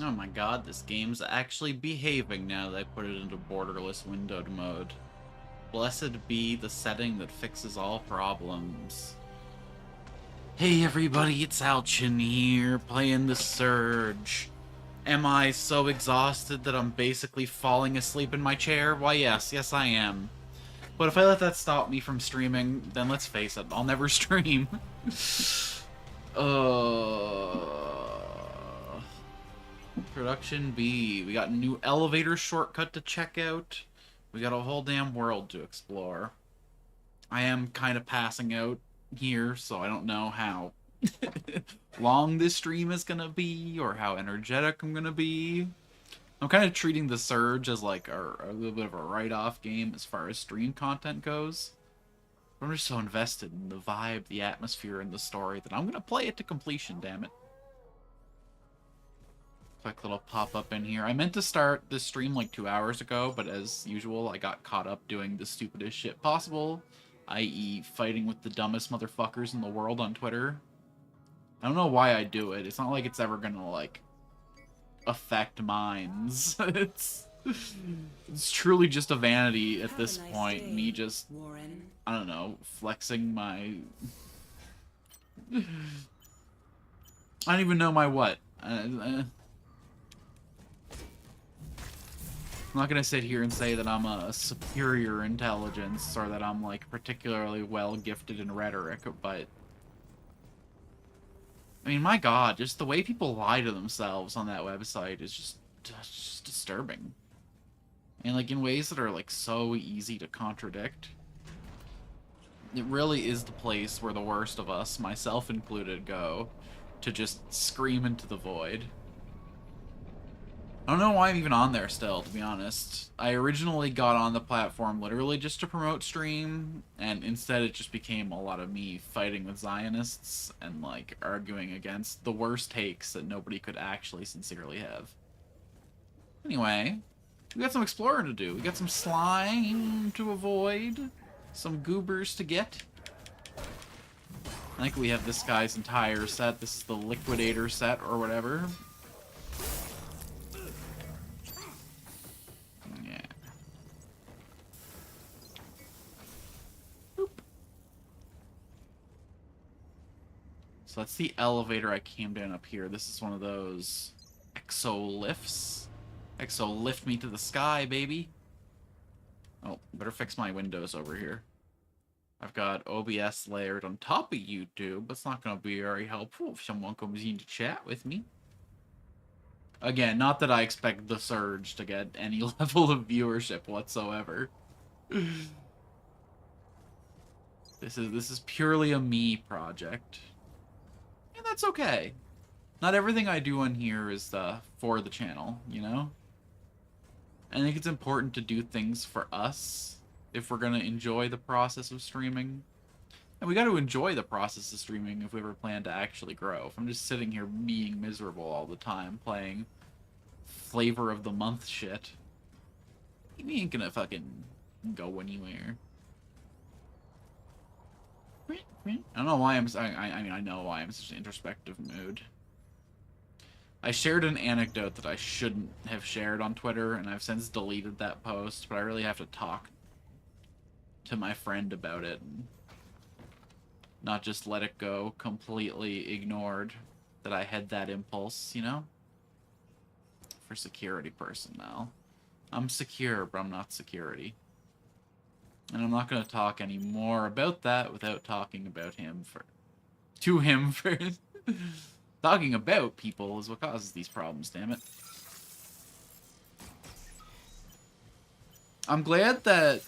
Oh my god, this game's actually behaving now that I put it into borderless windowed mode. Blessed be the setting that fixes all problems. Hey everybody, it's Alchin here, playing the Surge. Am I so exhausted that I'm basically falling asleep in my chair? Why yes I am. But if I let that stop me from streaming, then let's face it, I'll never stream. Production B. We got a new elevator shortcut to check out. We got a whole damn world to explore. I am kind of passing out here, so I don't know how long this stream is gonna be or how energetic I'm gonna be. I'm kind of treating the Surge as like a little bit of a write-off game as far as stream content goes. I'm just so invested in the vibe, the atmosphere, and the story that I'm gonna play it to completion, damn it. Quick little pop-up in here. I meant to start this stream like 2 hours ago, but as usual, I got caught up doing the stupidest shit possible, i.e. fighting with the dumbest motherfuckers in the world on Twitter. I don't know why I do it. It's not like it's ever gonna, like, affect minds. It's truly just a vanity at this point. Me just, I don't know, flexing my... I don't even know my what. I'm not gonna sit here and say that I'm a superior intelligence or that I'm, like, particularly well gifted in rhetoric, but... I mean, my god, just the way people lie to themselves on that website is just disturbing. And, like, in ways that are, like, so easy to contradict. It really is the place where the worst of us, myself included, go to just scream into the void. I don't know why I'm even on there still, to be honest. I originally got on the platform literally just to promote stream, and instead it just became a lot of me fighting with Zionists and, like, arguing against the worst takes that nobody could actually sincerely have. Anyway, we got some exploring to do. We got some slime to avoid, some goobers to get. I think we have this guy's entire set. This is the Liquidator set or whatever. So that's the elevator I came down up here. This is one of those exo lifts. Exo lift me to the sky, baby. Oh, better fix my windows over here. I've got OBS layered on top of YouTube. That's not going to be very helpful if someone comes in to chat with me. Again, not that I expect the Surge to get any level of viewership whatsoever. This is purely a me project. And that's okay. Not everything I do on here is for the channel, you know? I think it's important to do things for us if we're going to enjoy the process of streaming. And we got to enjoy the process of streaming if we ever plan to actually grow. If I'm just sitting here being miserable all the time, playing flavor of the month shit, we ain't gonna fucking go anywhere. I don't know why I mean, I know why I'm in such an introspective mood. I shared an anecdote that I shouldn't have shared on Twitter, and I've since deleted that post, but I really have to talk to my friend about it. And not just let it go completely ignored that I had that impulse, you know? For security personnel. I'm secure, but I'm not security. And I'm not going to talk any more about that without talking about him to him first. Talking about people is what causes these problems, damn it. I'm glad that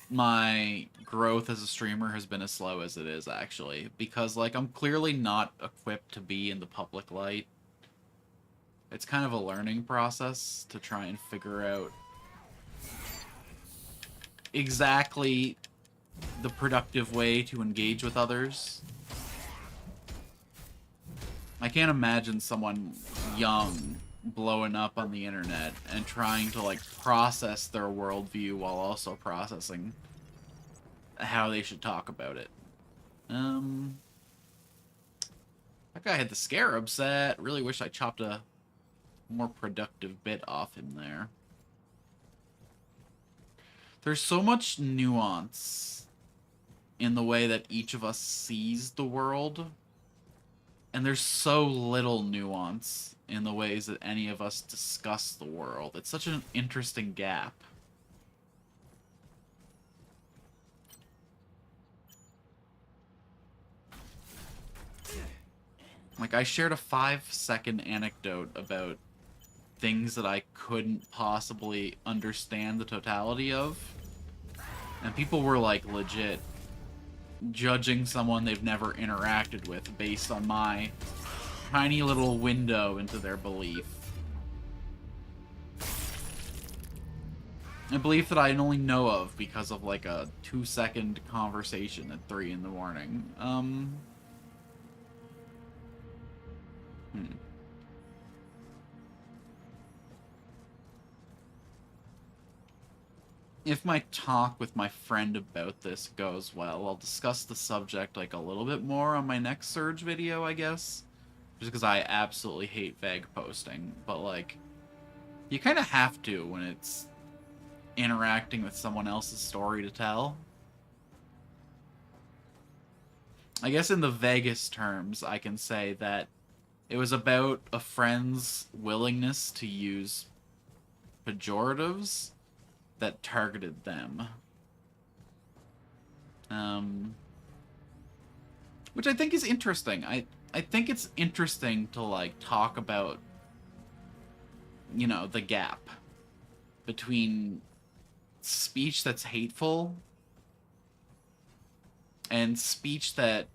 my growth as a streamer has been as slow as it is, actually. Because, like, I'm clearly not equipped to be in the public light. It's kind of a learning process to try and figure out exactly the productive way to engage with others. I can't imagine someone young blowing up on the internet and trying to, like, process their worldview while also processing how they should talk about it. That guy had the Scarab set. Really wish I chopped a more productive bit off him there. There's so much nuance in the way that each of us sees the world, and there's so little nuance in the ways that any of us discuss the world. It's such an interesting gap. Like, I shared a 5-second anecdote about things that I couldn't possibly understand the totality of, and people were, like, legit judging someone they've never interacted with based on my tiny little window into their belief. A belief that I only know of because of, like, a 2-second conversation at 3 in the morning. If my talk with my friend about this goes well, I'll discuss the subject, like, a little bit more on my next Surge video, I guess. Just because I absolutely hate vague posting. But, like, you kind of have to when it's interacting with someone else's story to tell. I guess in the vaguest terms, I can say that it was about a friend's willingness to use pejoratives that targeted them. Which I think is interesting. I think it's interesting to, like, talk about, you know, the gap between speech that's hateful and speech that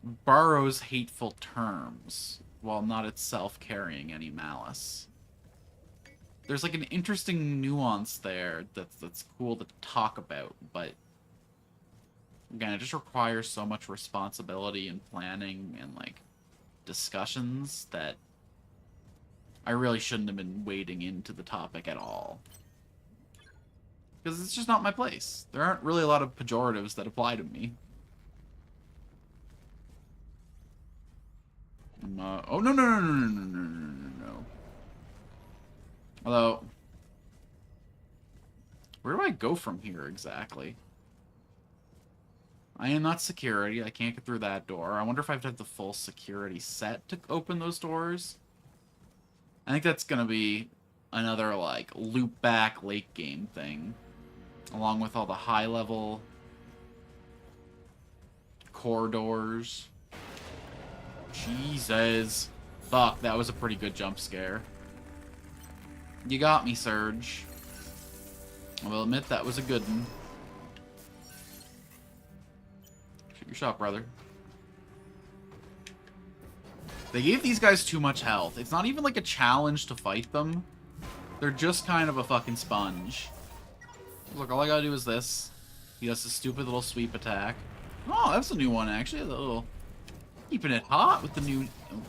borrows hateful terms while not itself carrying any malice. There's, like, an interesting nuance there that's cool to talk about, but again, it just requires so much responsibility and planning and, like, discussions that I really shouldn't have been wading into the topic at all. Because it's just not my place. There aren't really a lot of pejoratives that apply to me. Oh, no, no, no, no, no, no, no, no, no. Although, where do I go from here exactly? I am not security. I can't get through that door. I wonder if I have to have the full security set to open those doors. I think that's gonna be another, like, loop back late game thing. Along with all the high level corridors. Jesus. Fuck, that was a pretty good jump scare. You got me, Surge. I will admit that was a good one. Shoot your shot, brother. They gave these guys too much health. It's not even like a challenge to fight them. They're just kind of a fucking sponge. Look, all I gotta do is this. He does this stupid little sweep attack. Oh, that's a new one, actually. A little... Keeping it hot with the new... Oh.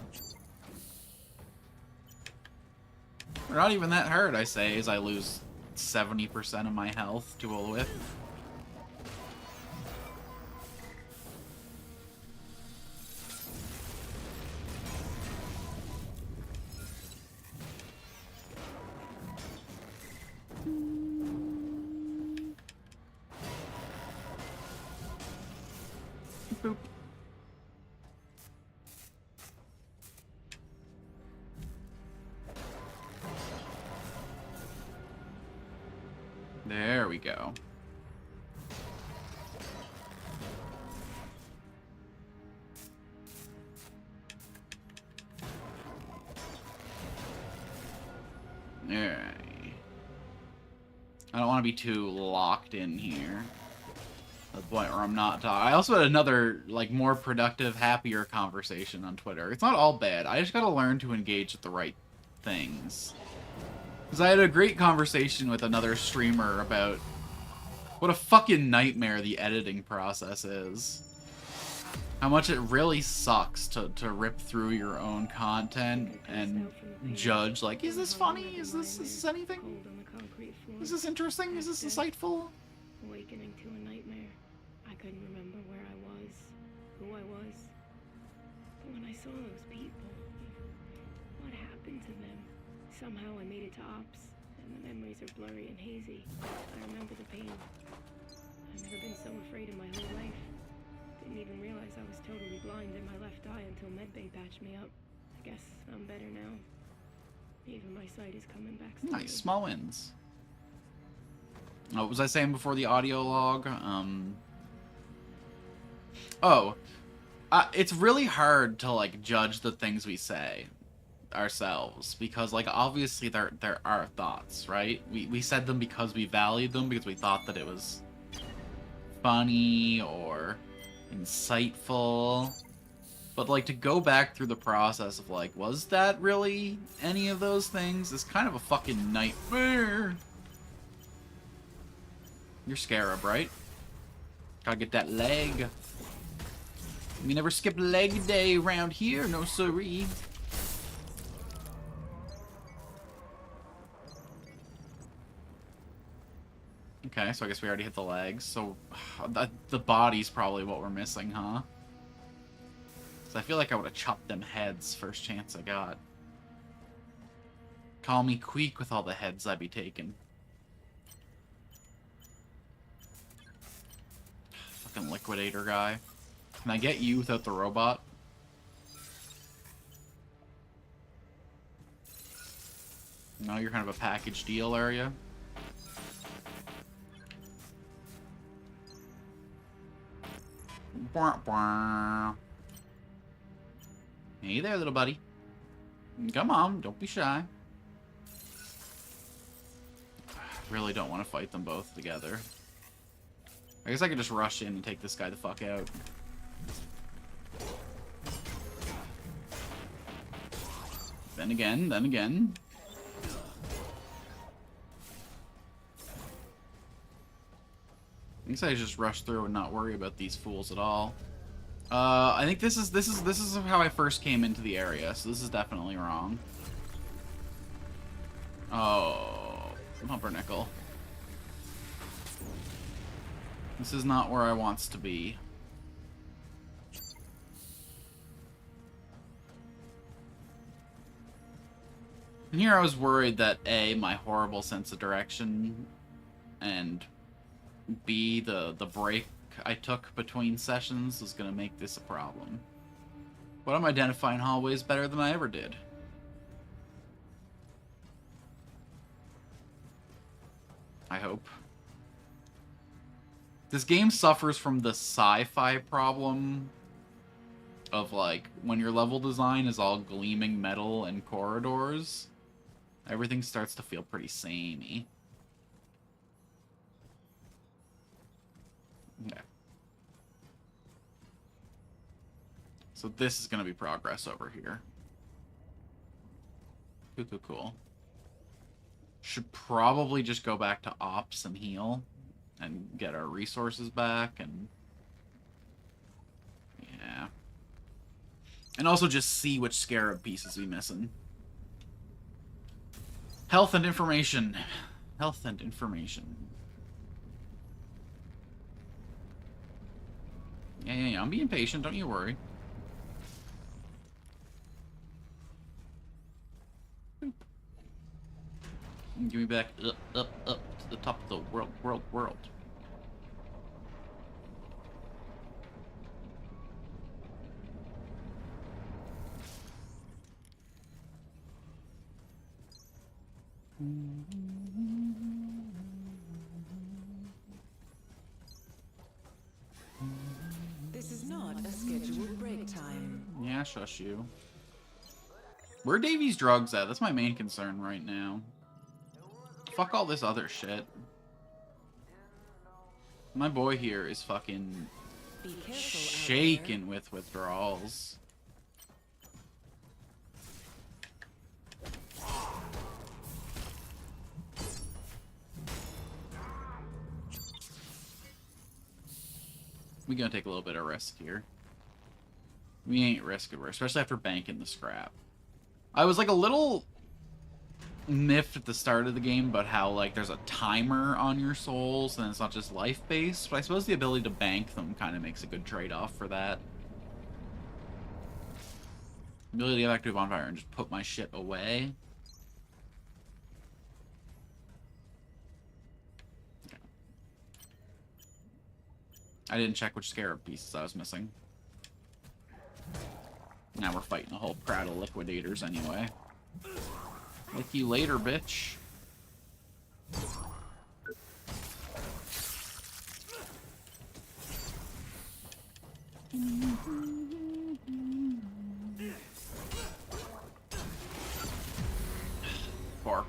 They're not even that hurt, I say, as I lose 70% of my health to a whiff. Boop. There we go. Alright. I don't want to be too locked in here. The point where I'm not talking. I also had another, like, more productive, happier conversation on Twitter. It's not all bad. I just gotta learn to engage with the right things. Because I had a great conversation with another streamer about what a fucking nightmare the editing process is. How much it really sucks to rip through your own content and judge, like, is this funny? Is this anything? Is this interesting? Is this insightful? Awakening to a nightmare. I couldn't remember where I was, who I was. But when I saw those people, what happened to them Somehow I made it to Ops, and the memories are blurry and hazy. I remember the pain. I've never been so afraid in my whole life. Didn't even realize I was totally blind in my left eye until medbay patched me up. I guess I'm better now. Even my sight is coming back slowly. Nice, small wins. What was I saying before the audio log? It's really hard to, like, judge the things we say ourselves, because, like, obviously there are thoughts, right? We said them because we valued them, because we thought that it was funny or insightful. But, like, to go back through the process of, like, was that really any of those things is kind of a fucking nightmare. You're Scarab, right? Gotta get that leg. We never skip leg day around here, no siree. Okay, so I guess we already hit the legs. So the body's probably what we're missing, huh? Because I feel like I would have chopped them heads first chance I got. Call me Queek with all the heads I be taking. Fucking liquidator guy. Can I get you without the robot? No, you're kind of a package deal, are you? Hey there, little buddy. Come on, don't be shy. I really don't want to fight them both together. I guess I could just rush in and take this guy the fuck out. Then again. I guess I just rush through and not worry about these fools at all. I think this is how I first came into the area, so this is definitely wrong. Oh, pumpernickel. This is not where I wants to be. And here I was worried that A, my horrible sense of direction, and B, the break I took between sessions was going to make this a problem. But I'm identifying hallways better than I ever did. I hope. This game suffers from the sci-fi problem of, like, when your level design is all gleaming metal and corridors, everything starts to feel pretty samey. Okay. So this is going to be progress over here. Cool. Should probably just go back to Ops and heal and get our resources back, and yeah. And also just see which Scarab pieces we missing. Health and information. Health and information. Yeah, I'm being patient, don't you worry. Give me back up to the top of the world. This is not a scheduled break time. Yeah, shush you. Where are Davy's drugs at? That's my main concern right now. Fuck all this other shit. My boy here is fucking shaken with withdrawals. We gonna take a little bit of risk here. We ain't risk averse, especially after banking the scrap. I was like a little miffed at the start of the game about how, like, there's a timer on your souls and it's not just life-based, but I suppose the ability to bank them kind of makes a good trade-off for that. Ability to get back to a bonfire and just put my shit away. I didn't check which scarab pieces I was missing. Now we're fighting a whole crowd of liquidators anyway. Lick you later, bitch. Bark.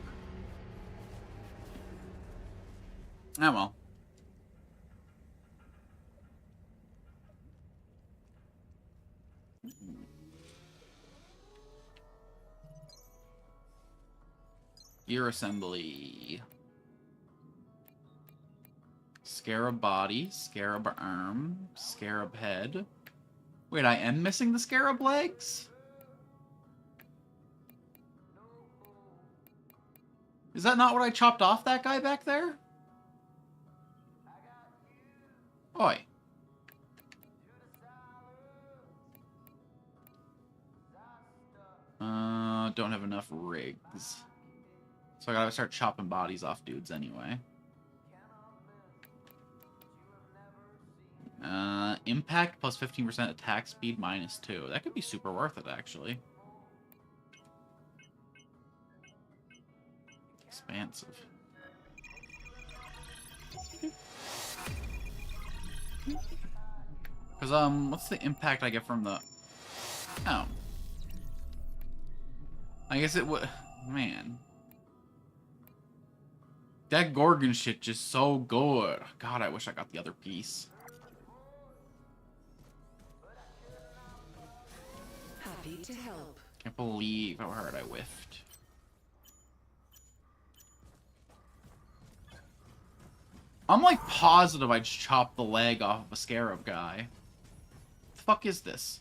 Oh well. Gear assembly. Scarab body, scarab arm, scarab head. Wait, I am missing the scarab legs? Is that not what I chopped off that guy back there? Oi. Don't have enough rigs. So I gotta start chopping bodies off dudes anyway. Impact plus 15% attack speed minus 2. That could be super worth it, actually. Expansive. Because, what's the impact I get from the... Oh. I guess it would... Man. That Gorgon shit just so good. God, I wish I got the other piece. Happy to help. Can't believe how hard I whiffed. I'm like positive I just chopped the leg off of a scarab guy. What the fuck is this?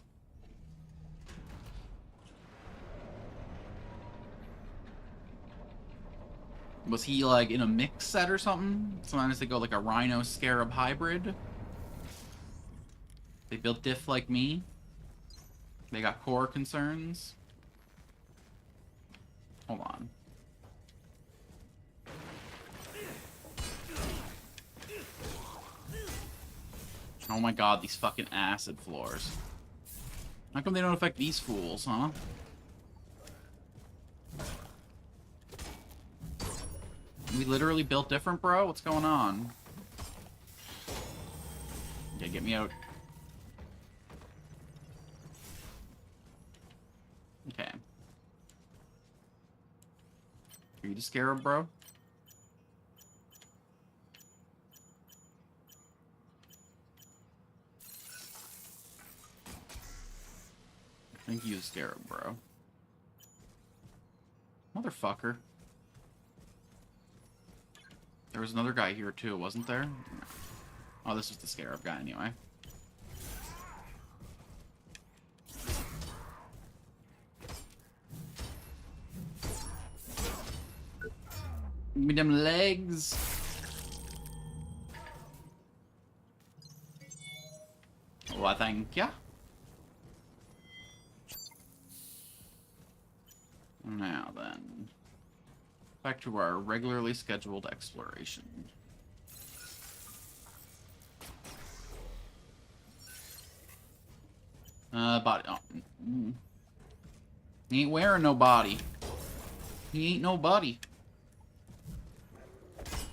Was he like in a mix set or something? Sometimes they go like a rhino scarab hybrid. They built diff like me. They got core concerns. Hold on. Oh my god, these fucking acid floors. How come they don't affect these fools, huh? We literally built different, bro? What's going on? Yeah, get me out. Okay. Are you the scarab, bro? I think you the scarab, bro. Motherfucker. There was another guy here too, wasn't there? Oh, this was the scarab guy anyway. Give me them legs. Well, thank ya. Now then, back to our regularly scheduled exploration. Body. Oh. He ain't wearing no body. He ain't no body.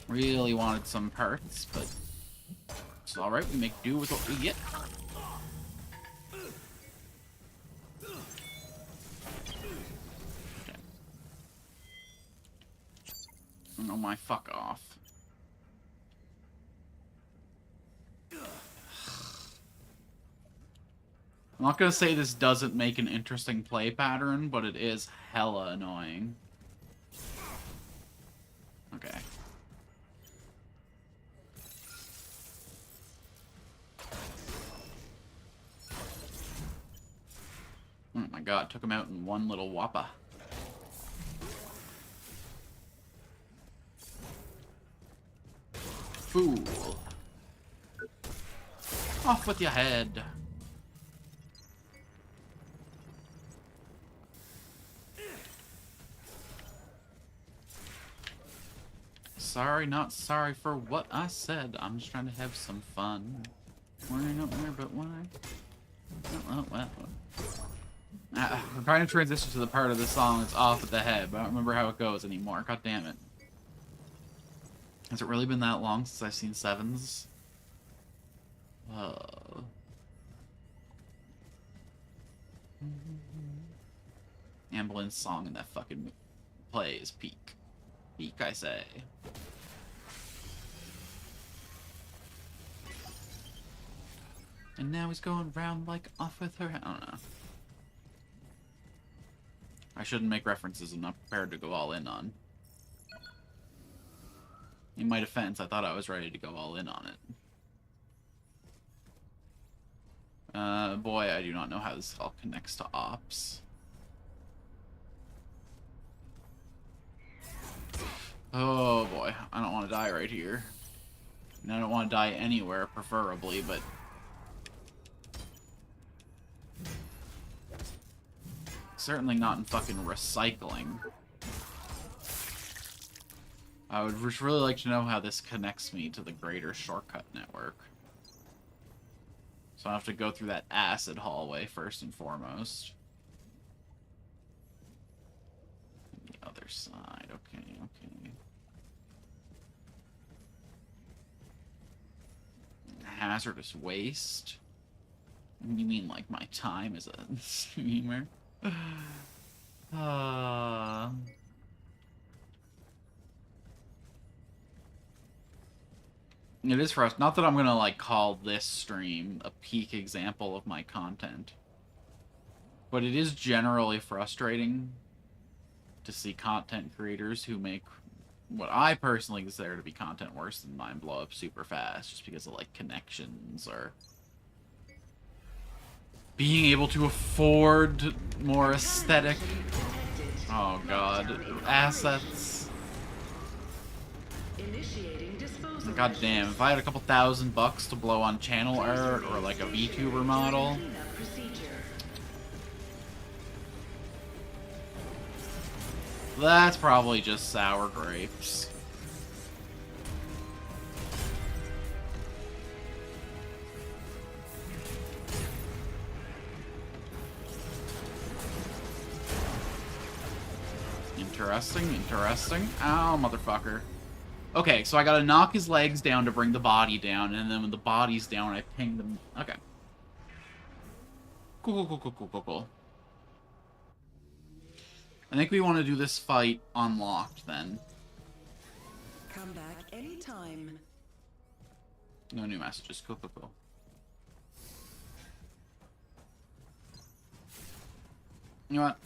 Really wanted some parts, but it's alright. We make do with what we get. Oh my, fuck off. I'm not gonna say this doesn't make an interesting play pattern, but it is hella annoying. Okay. Oh my god, took him out in one little whoppa. Fool. Off with your head. Sorry, not sorry for what I said. I'm just trying to have some fun. Nowhere but why? Well. I'm trying to transition to the part of the song that's off at the head, but I don't remember how it goes anymore. God damn it. Has it really been that long since I've seen Sevens? Ambulance song in that fucking play is peak. Peak, I say. And now he's going round like off with her. I don't know. I shouldn't make references I'm not prepared to go all in on. In my defense, I thought I was ready to go all in on it. Boy, I do not know how this all connects to ops. Oh boy, I don't want to die right here. And I don't want to die anywhere, preferably, but... certainly not in fucking recycling. I would just really like to know how this connects me to the greater shortcut network. So I have to go through that acid hallway first and foremost. The other side, okay. Hazardous waste? You mean like my time as a streamer? It is for us. Not that I'm gonna like call this stream a peak example of my content, but it is generally frustrating to see content creators who make what I personally consider to be content worse than mine blow up super fast just because of like connections or being able to afford more aesthetic, oh god, assets. God damn, if I had a couple $1,000 to blow on channel art or like a VTuber model. That's probably just sour grapes. Interesting. Ow, motherfucker. Okay, so I gotta knock his legs down to bring the body down, and then when the body's down, I ping them. Okay. Cool. I think we want to do this fight unlocked, then. Come back anytime. No new messages. Cool. You know what?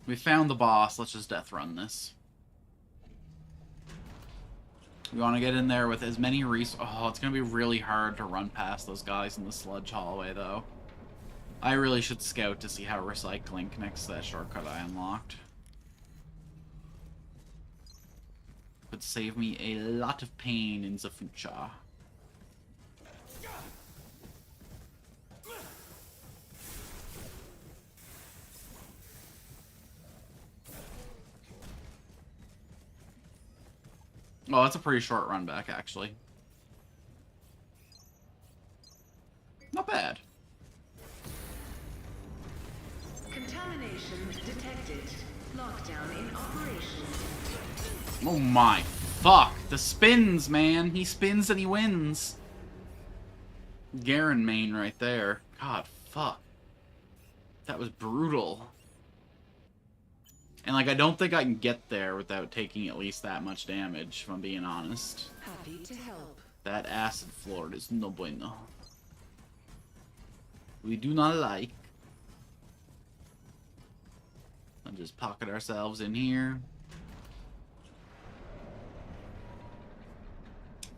We found the boss. Let's just death run this. We want to get in there with as many resources. Oh, it's going to be really hard to run past those guys in the sludge hallway, though. I really should scout to see how recycling connects to that shortcut I unlocked. Could save me a lot of pain in the future. Oh, that's a pretty short run back, actually. Not bad. Contamination detected. Lockdown in operation. Oh my fuck. The spins, man. He spins and he wins. Garen main right there. God, fuck. That was brutal. And, like, I don't think I can get there without taking at least that much damage, if I'm being honest. Happy to help. That acid floor is no bueno. We do not like. I'll just pocket ourselves in here.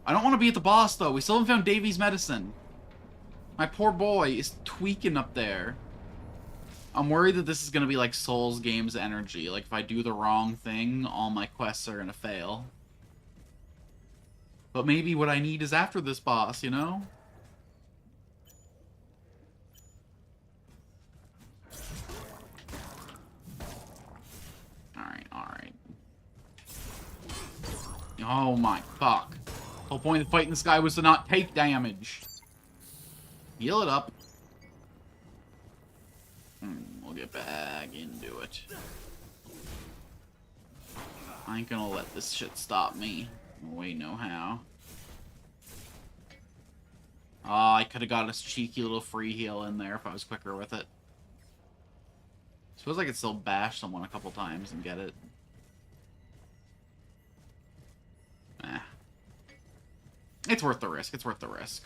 I don't want to be at the boss, though. We still haven't found Davy's medicine. My poor boy is tweaking up there. I'm worried that this is going to be like Souls games energy. Like, if I do the wrong thing, all my quests are going to fail. But maybe what I need is after this boss, you know? Alright. Oh my fuck. The whole point of fighting this guy was to not take damage. Heal it up. We'll get back into it. I ain't gonna let this shit stop me. Wait, no how. Oh, I could have got a cheeky little free heal in there if I was quicker with it. Suppose I could still bash someone a couple times and get it. Eh. It's worth the risk. It's worth the risk.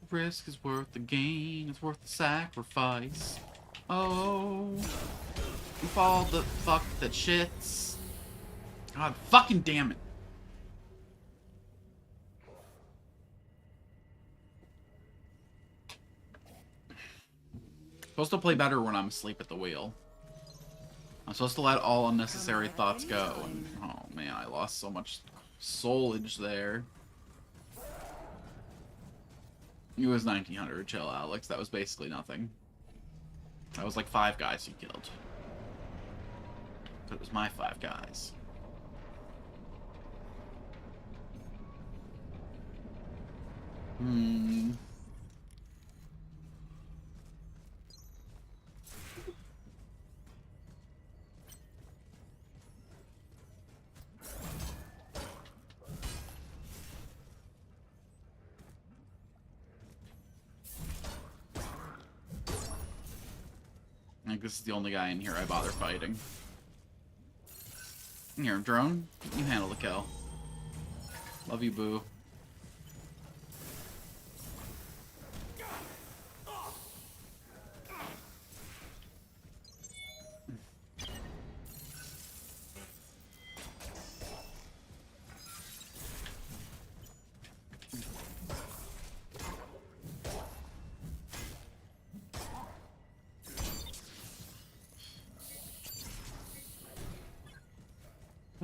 Risk is worth the gain. It's worth the sacrifice. Oh. If all the fuck that shits. God fucking damn it. Supposed to play better when I'm asleep at the wheel. I'm supposed to let all unnecessary thoughts go. And, oh man, I lost so much soulage there. It was 1900. Chill, Alex. That was basically nothing. That was like 5 guys you killed. It was my 5 guys. I think this is the only guy in here I bother fighting. Here, drone, you handle the kill. Love you, boo.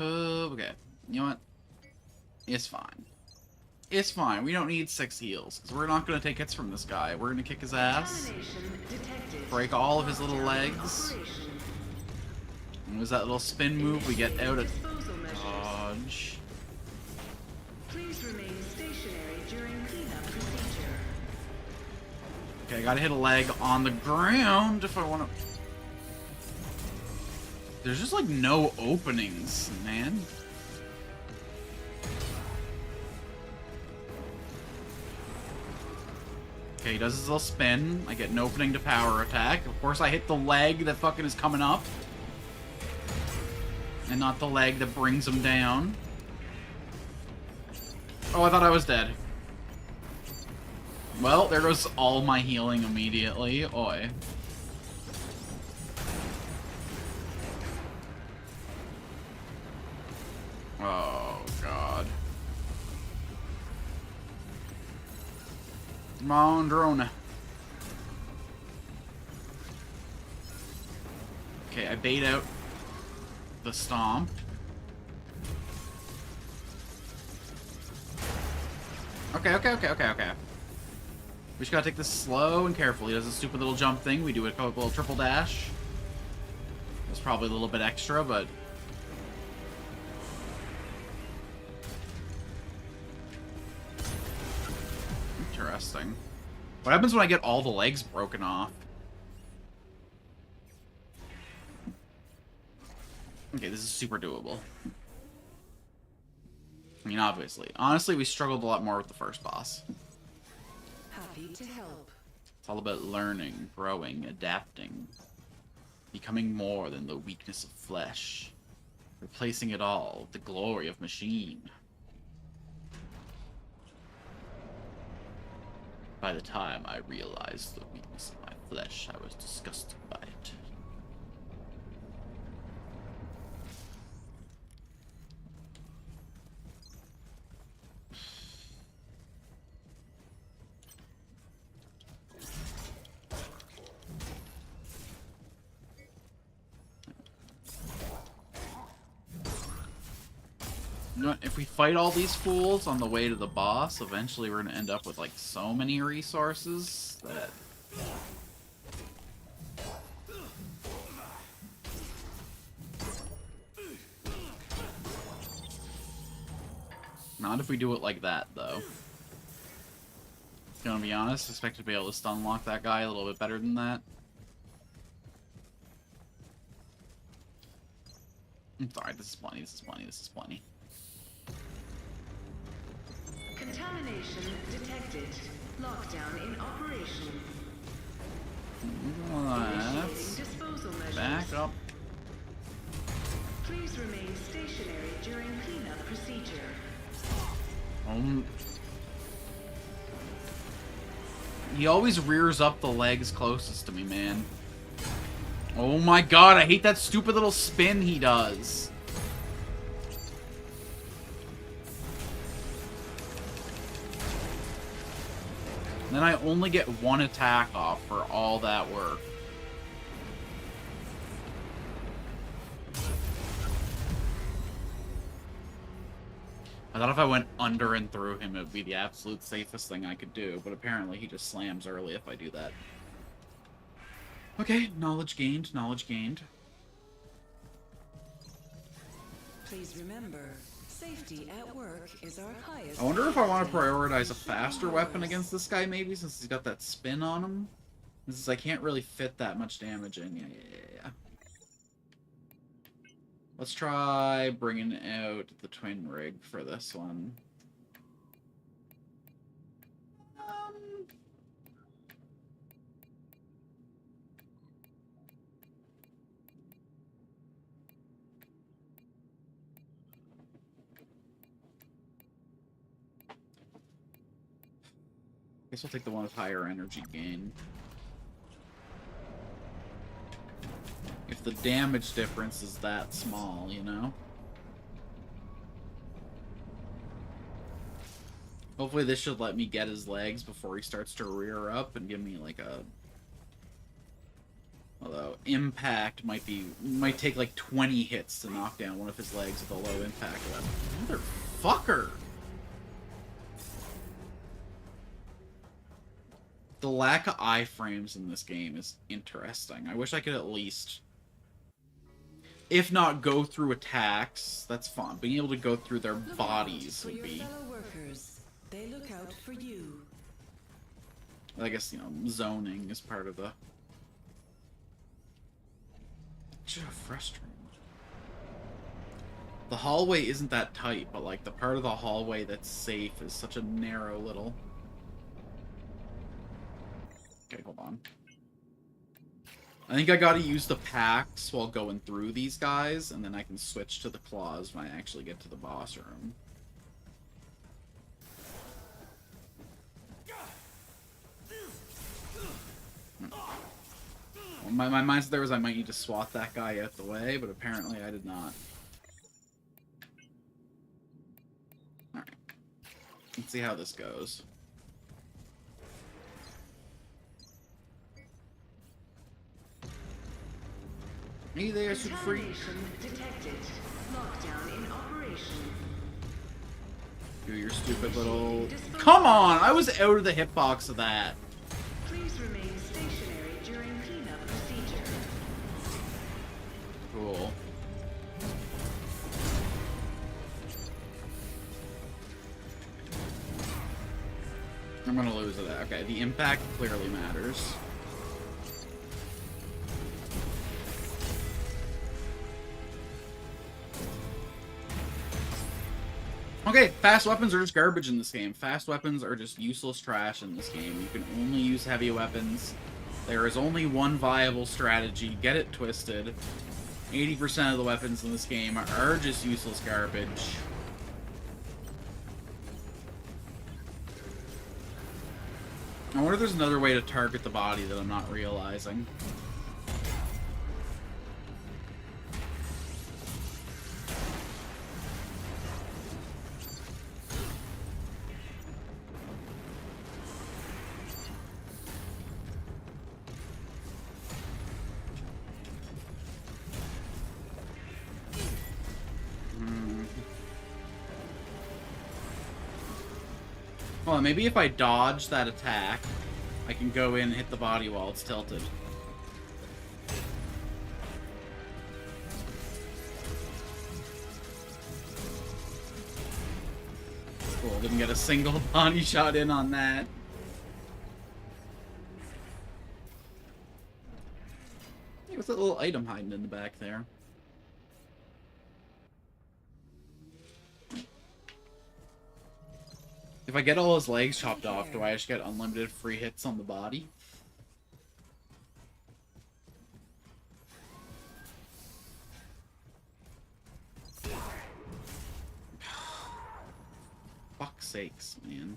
Okay. You know what? It's fine. It's fine. We don't need 6 heals, because we're not going to take hits from this guy. We're going to kick his ass. Break all of his little legs. And was that little spin move we get out of dodge. Please remain stationary during cleanup procedure. Okay, I gotta hit a leg on the ground if I want to... There's just, like, no openings, man. Okay, he does his little spin. I get an opening to power attack. Of course, I hit the leg that fucking is coming up. And not the leg that brings him down. Oh, I thought I was dead. Well, there goes all my healing immediately. Oi. Oh, God. Come on, drone. Okay, I bait out the stomp. Okay. We just gotta take this slow and careful. He does a stupid little jump thing. We do a little triple dash. It's probably a little bit extra, but... Interesting. What happens when I get all the legs broken off? Okay, this is super doable. I mean, obviously. Honestly, we struggled a lot more with the first boss. Happy to help. It's all about learning, growing, adapting. Becoming more than the weakness of flesh. Replacing it all with the glory of machine. By the time I realized the weakness of my flesh, I was disgusted by it. You know what? If we fight all these fools on the way to the boss, eventually we're gonna end up with like so many resources that... Not if we do it like that, though. Gonna be honest, expect to be able to stun lock that guy a little bit better than that. It's alright, this is plenty, this is plenty, this is plenty. Contamination detected. Lockdown in operation. Let's Disposal measures. back up. Please remain stationary during cleanup procedure. He always rears up the legs closest to me, man. Oh my god, I hate that stupid little spin he does. And then I only get one attack off for all that work. I thought if I went under and through him, it would be the absolute safest thing I could do, but apparently he just slams early if I do that. Okay, knowledge gained, knowledge gained. Please remember, safety at work is our highest. I wonder if I want to prioritize a faster weapon against this guy, maybe, since he's got that spin on him. Since I can't really fit that much damage in. Yeah. Let's try bringing out the twin rig for this one. Guess I'll take the one with higher energy gain. If the damage difference is that small, you know? Hopefully this should let me get his legs before he starts to rear up and give me like a... Although, impact might take like 20 hits to knock down one of his legs with a low impact weapon. Motherfucker! The lack of iframes in this game is interesting. I wish I could at least... If not go through attacks, that's fun. Being able to go through their bodies would be... They look out for you. I guess, you know, zoning is part of the... Just frustrating. The hallway isn't that tight, but like the part of the hallway that's safe is such a narrow little... Okay, hold on. I think I gotta use the packs while going through these guys, and then I can switch to the claws when I actually get to the boss room. Well, my mindset there was I might need to swat that guy out the way, but apparently I did not. Alright. Let's see how this goes. Hey there, Super Freak. Detected. Lockdown in operation. Do your stupid little... Come on! I was out of the hitbox of that. Please remain stationary during cleanup procedure. Cool. I'm gonna lose it. Okay, the impact clearly matters. Okay, fast weapons are just garbage in this game. Fast weapons are just useless trash in this game. You can only use heavy weapons. There is only one viable strategy. Get it twisted. 80% of the weapons in this game are just useless garbage. I wonder if there's another way to target the body that I'm not realizing. Well, maybe if I dodge that attack, I can go in and hit the body while it's tilted. didn't get a single body shot in on that. Hey, what's that little item hiding in the back there? If I get all his legs chopped off, do I just get unlimited free hits on the body? Fuck's sakes, man.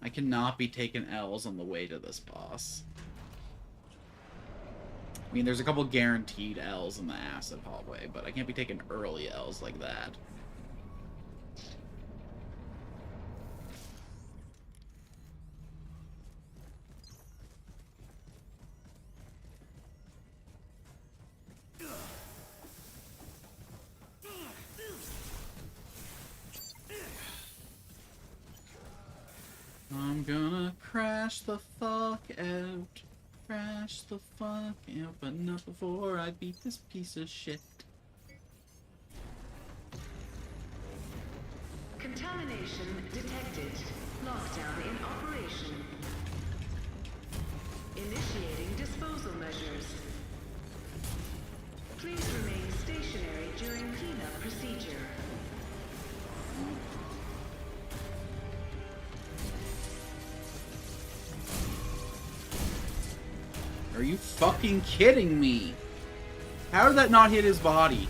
I cannot be taking L's on the way to this boss. I mean, there's a couple guaranteed L's in the acid hallway, but I can't be taking early L's like that. I'm gonna crash the fuck out. Crash the fuck out, but not before I beat this piece of shit. Contamination detected. Lockdown in operation. Initiating disposal measures. Please remain stationary during cleanup procedure. Are you fucking kidding me? How did that not hit his body?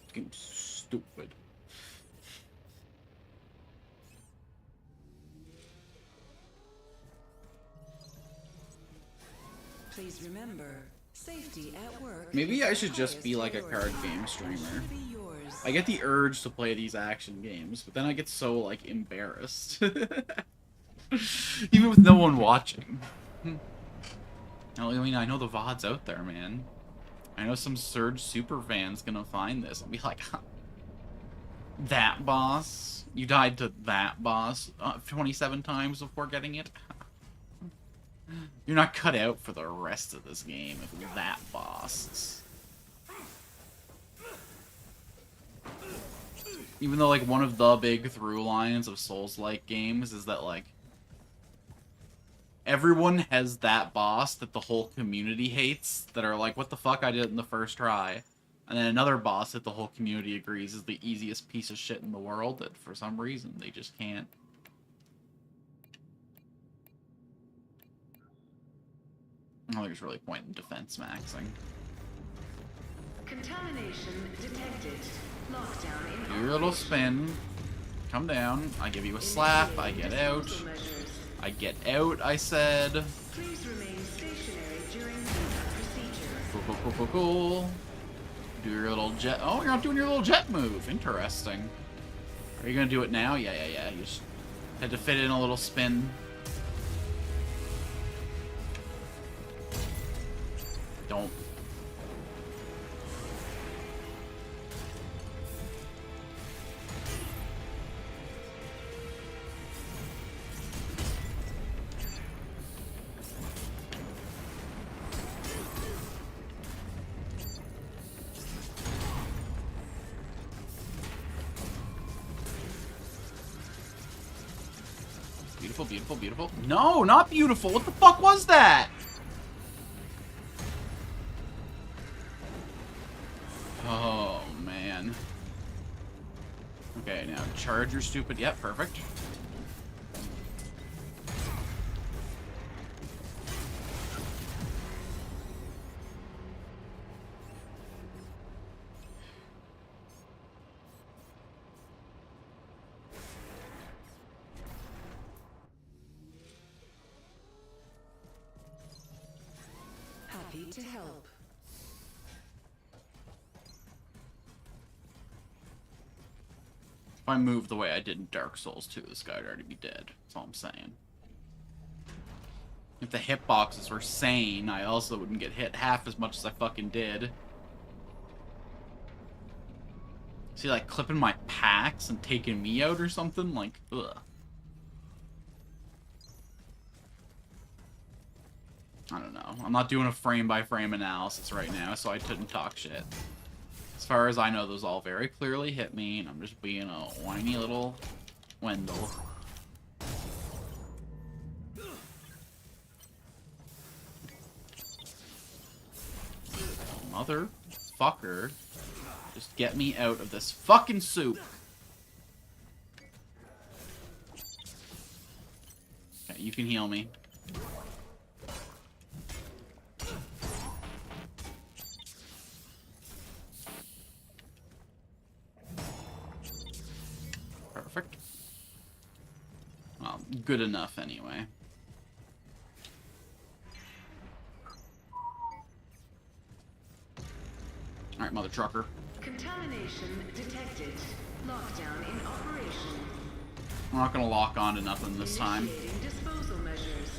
Fucking stupid. Please remember, safety at work. Maybe I should just be like a card game streamer. I get the urge to play these action games, but then I get so, like, embarrassed. Even with no one watching. I mean, I know the VOD's out there, man. I know some Surge super fan's gonna find this and be like, huh, that boss? You died to that boss 27 times before getting it? You're not cut out for the rest of this game if that boss. Even though, like, one of the big through lines of Souls-like games is that, like, everyone has that boss that the whole community hates, that are like, what the fuck, I did it in the first try. And then another boss that the whole community agrees is the easiest piece of shit in the world, that for some reason they just can't. I don't think there's really a point in defense maxing. Contamination detected. Lockdown in Do your little spin. Come down. I give you a slap. I get out. I get out, I said. Please remain stationary during the procedure. Cool. Do your little jet. Oh, you're not doing your little jet move. Interesting. Are you gonna do it now? Yeah. You just had to fit in a little spin. Don't. Beautiful. No, not beautiful. What the fuck was that? Oh, man. Okay, now charge your stupid... Yep, perfect. Happy to help. If I moved the way I did in Dark Souls 2, this guy would already be dead. That's all I'm saying. If the hitboxes were sane, I also wouldn't get hit half as much as I fucking did. See, like, clipping my packs and taking me out or something? Like, ugh. I don't know. I'm not doing a frame-by-frame analysis right now, so I couldn't talk shit. As far as I know, those all very clearly hit me, and I'm just being a whiny little Wendell. Motherfucker. Just get me out of this fucking soup. Okay, you can heal me. Perfect. Well, good enough anyway. Alright, mother trucker. Contamination detected. Lockdown in operation. We're not gonna lock on to nothing this time. Initiating disposal measures.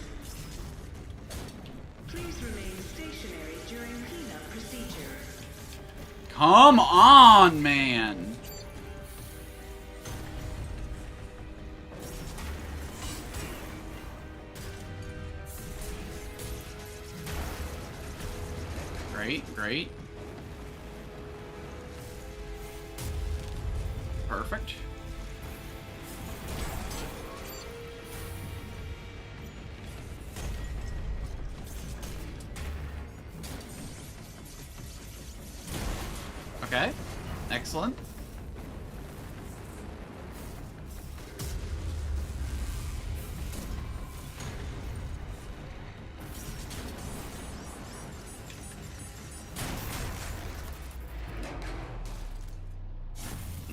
Please remain stationary during cleanup procedure. Come on, man! Great, great. Perfect. Okay. Excellent.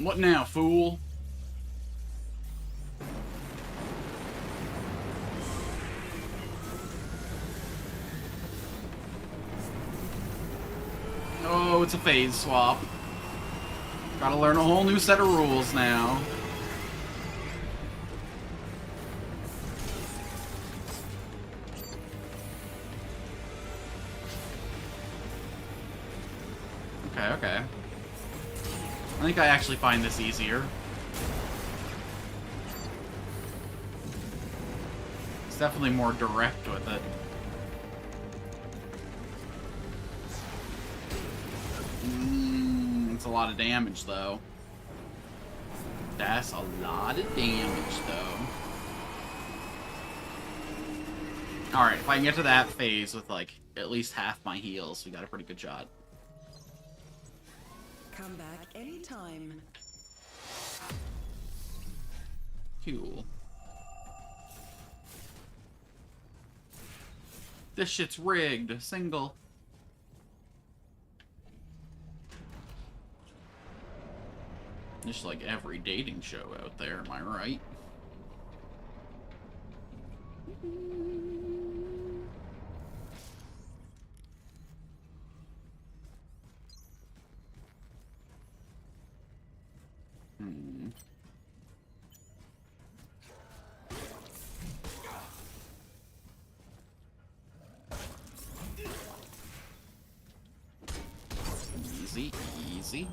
What now, fool? Oh, it's a phase swap. Gotta learn a whole new set of rules now. Okay, okay. I think I actually find this easier. It's definitely more direct with it. It's a lot of damage, though. That's a lot of damage, though. Alright, if I can get to that phase with, like, at least half my heals, we got a pretty good shot. Come back anytime. Cool. This shit's rigged. Single. Just like every dating show out there, am I right? Easy, easy.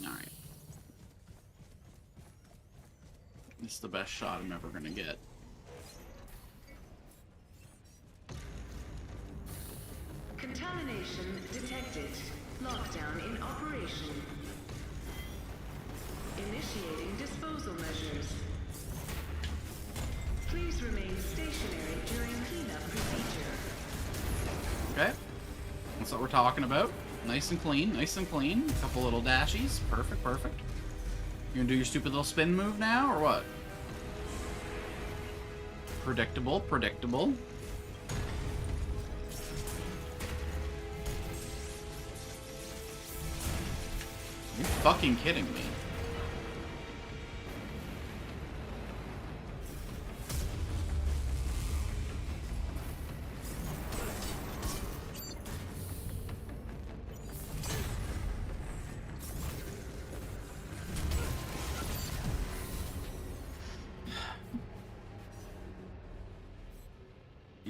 Alright. This is the best shot I'm ever gonna get. Contamination detected. Lockdown in operation. Initiating disposal measures. Please remain stationary during cleanup procedure. Okay. That's what we're talking about. Nice and clean, nice and clean. A couple little dashies. Perfect, perfect. You gonna do your stupid little spin move now, or what? Predictable, predictable. You're fucking kidding me.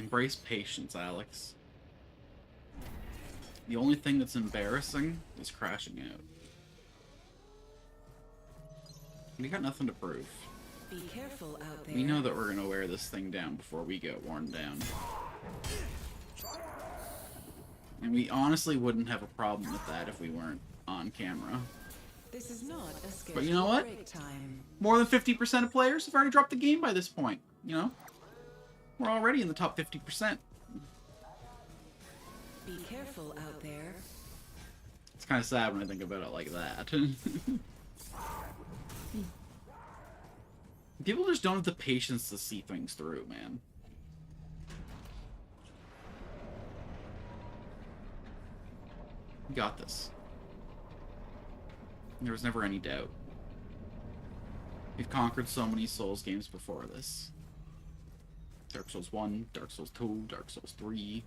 Embrace patience, Alex. The only thing that's embarrassing is crashing out. We got nothing to prove. Be careful out there. We know that we're gonna wear this thing down before we get worn down. And we honestly wouldn't have a problem with that if we weren't on camera. This is not a scheduled But you know what? break time. More than 50% of players have already dropped the game by this point, you know? We're already in the top 50%. Be careful out there. It's kind of sad when I think about it like that. People just don't have the patience to see things through, man. We got this. There was never any doubt. We've conquered so many Souls games before this. Dark Souls 1, Dark Souls 2, Dark Souls 3.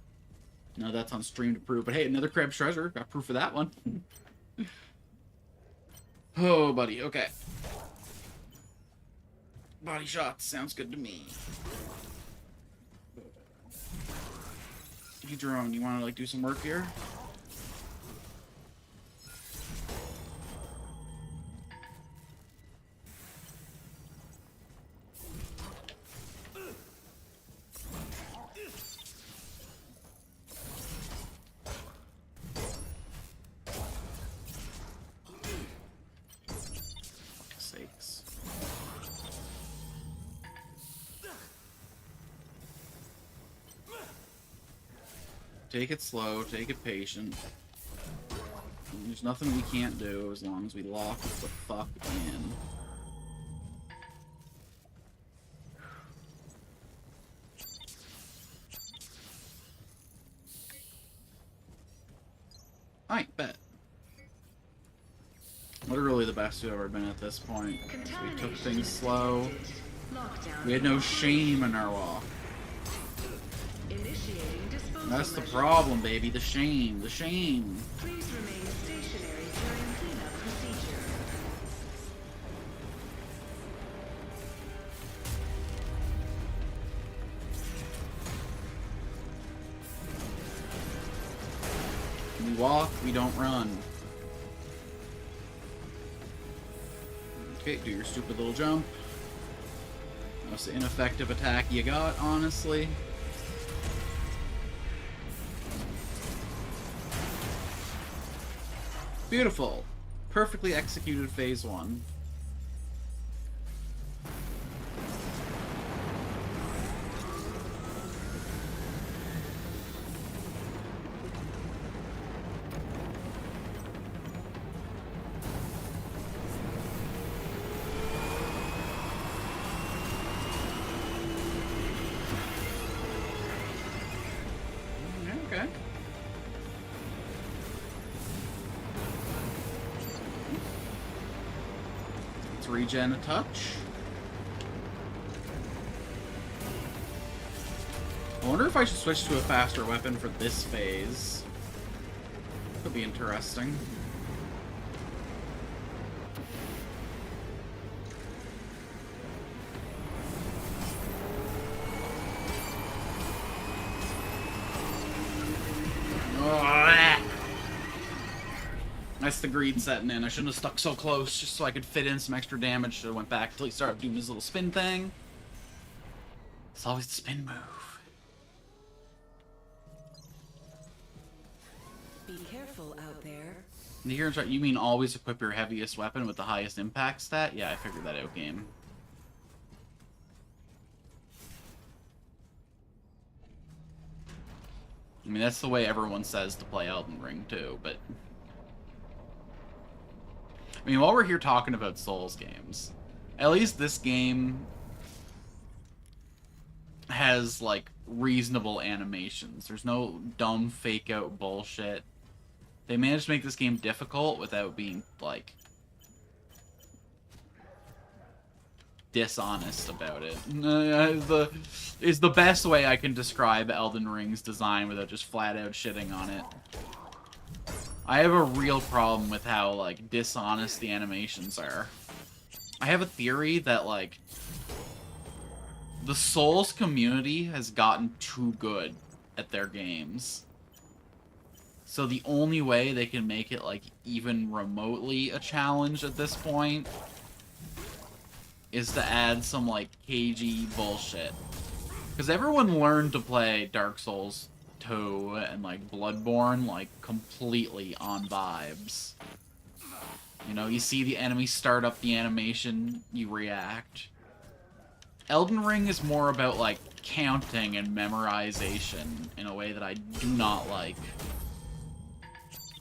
No, that's on stream to prove. But hey, another Crab's Treasure. Got proof of that one. Oh, buddy. Okay. Body shots. Sounds good to me. Hey, Jerome, you want to, like, do some work here? Sakes. Take it slow, take it patient. There's nothing we can't do as long as we lock the fuck in. Alright, bet. Literally the best we've ever been at this point. We took things slow. We had no shame in our walk. That's the problem, baby. The shame. The shame. Please remain stationary during cleanup procedure. We walk, we don't run. Okay, do your stupid little jump. Most ineffective attack you got, honestly. Beautiful. Perfectly executed phase 1. Okay. Let's regen a touch. I wonder if I should switch to a faster weapon for this phase. Could be interesting. That's the greed setting in. I shouldn't have stuck so close just so I could fit in some extra damage. Should have went back until he started doing his little spin thing. It's always the spin move. Be careful out there. You mean always equip your heaviest weapon with the highest impact stat? Yeah, I figured that out, game. I mean, that's the way everyone says to play Elden Ring, too, but... I mean, while we're here talking about Souls games, at least this game has, like, reasonable animations. There's no dumb fake-out bullshit. They managed to make this game difficult without being, like, dishonest about it. Is the best way I can describe Elden Ring's design without just flat-out shitting on it. I have a real problem with how, like, dishonest the animations are. I have a theory that, like, the Souls community has gotten too good at their games. So the only way they can make it, like, even remotely a challenge at this point is to add some, like, cagey bullshit. Because everyone learned to play Dark Souls 2 and, like, Bloodborne, like, completely on vibes. You know, you see the enemy start up the animation, you react. Elden Ring is more about, like, counting and memorization in a way that I do not like.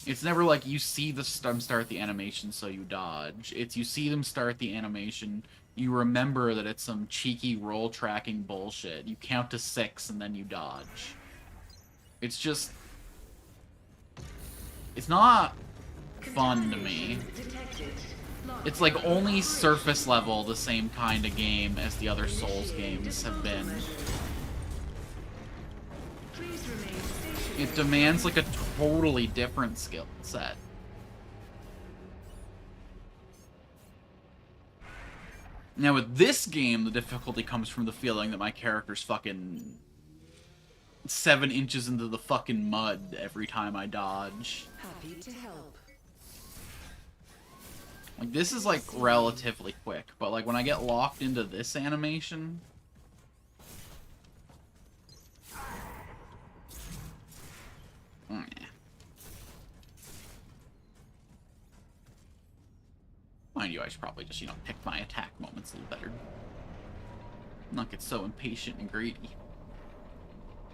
It's never like you see them start the animation so you dodge. It's you see them start the animation, you remember that it's some cheeky roll tracking bullshit. You count to 6 and then you dodge. It's just... It's not fun to me. It's like only surface level the same kind of game as the other Souls games have been. It demands like a totally different skill set. Now with this game, the difficulty comes from the feeling that my character's fucking 7 inches into the fucking mud every time I dodge. Happy to help. Like, this is, like, relatively quick, but, like, when I get locked into this animation... Mind you, I should probably just, you know, pick my attack moments a little better. Not get so impatient and greedy.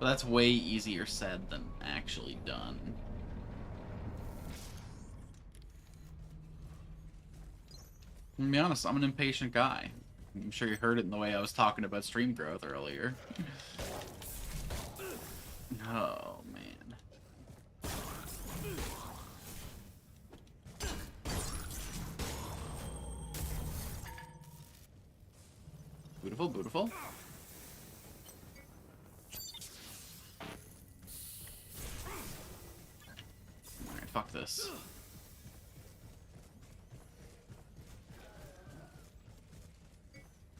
But that's way easier said than actually done. To be honest, I'm an impatient guy. I'm sure you heard it in the way I was talking about stream growth earlier. Oh, man. Beautiful, beautiful. Alright, fuck this.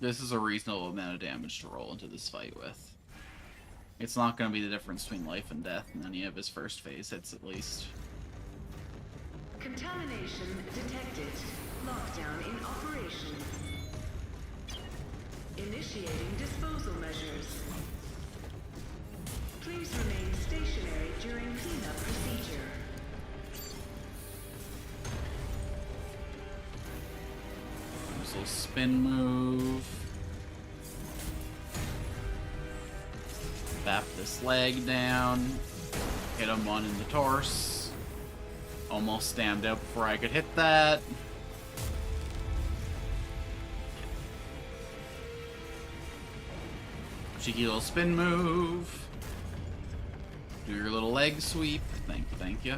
This is a reasonable amount of damage to roll into this fight with. It's not going to be the difference between life and death in any of his first phase hits, at least. Contamination detected. Lockdown in operation. Initiating disposal measures. Please remain stationary during cleanup procedure. There's a little spin move. Bap this leg down. Hit him one in the torso. Almost stamped out before I could hit that. Cheeky little spin move. Do your little leg sweep. Thank you, thank you.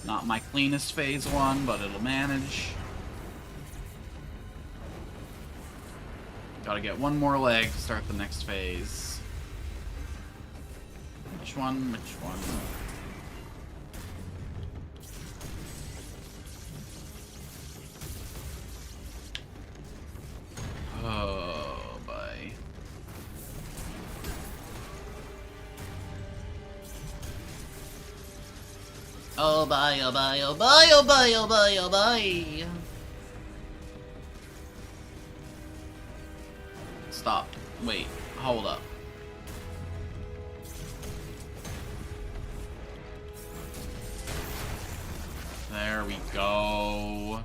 Not my cleanest phase one, but it'll manage. Gotta get one more leg to start the next phase. Which one? Which one? Oh, boy. Oh, bye, oh, bye, oh, bye, oh, bye, oh, bye, oh, bye. Stop. Wait. Hold up. There we go.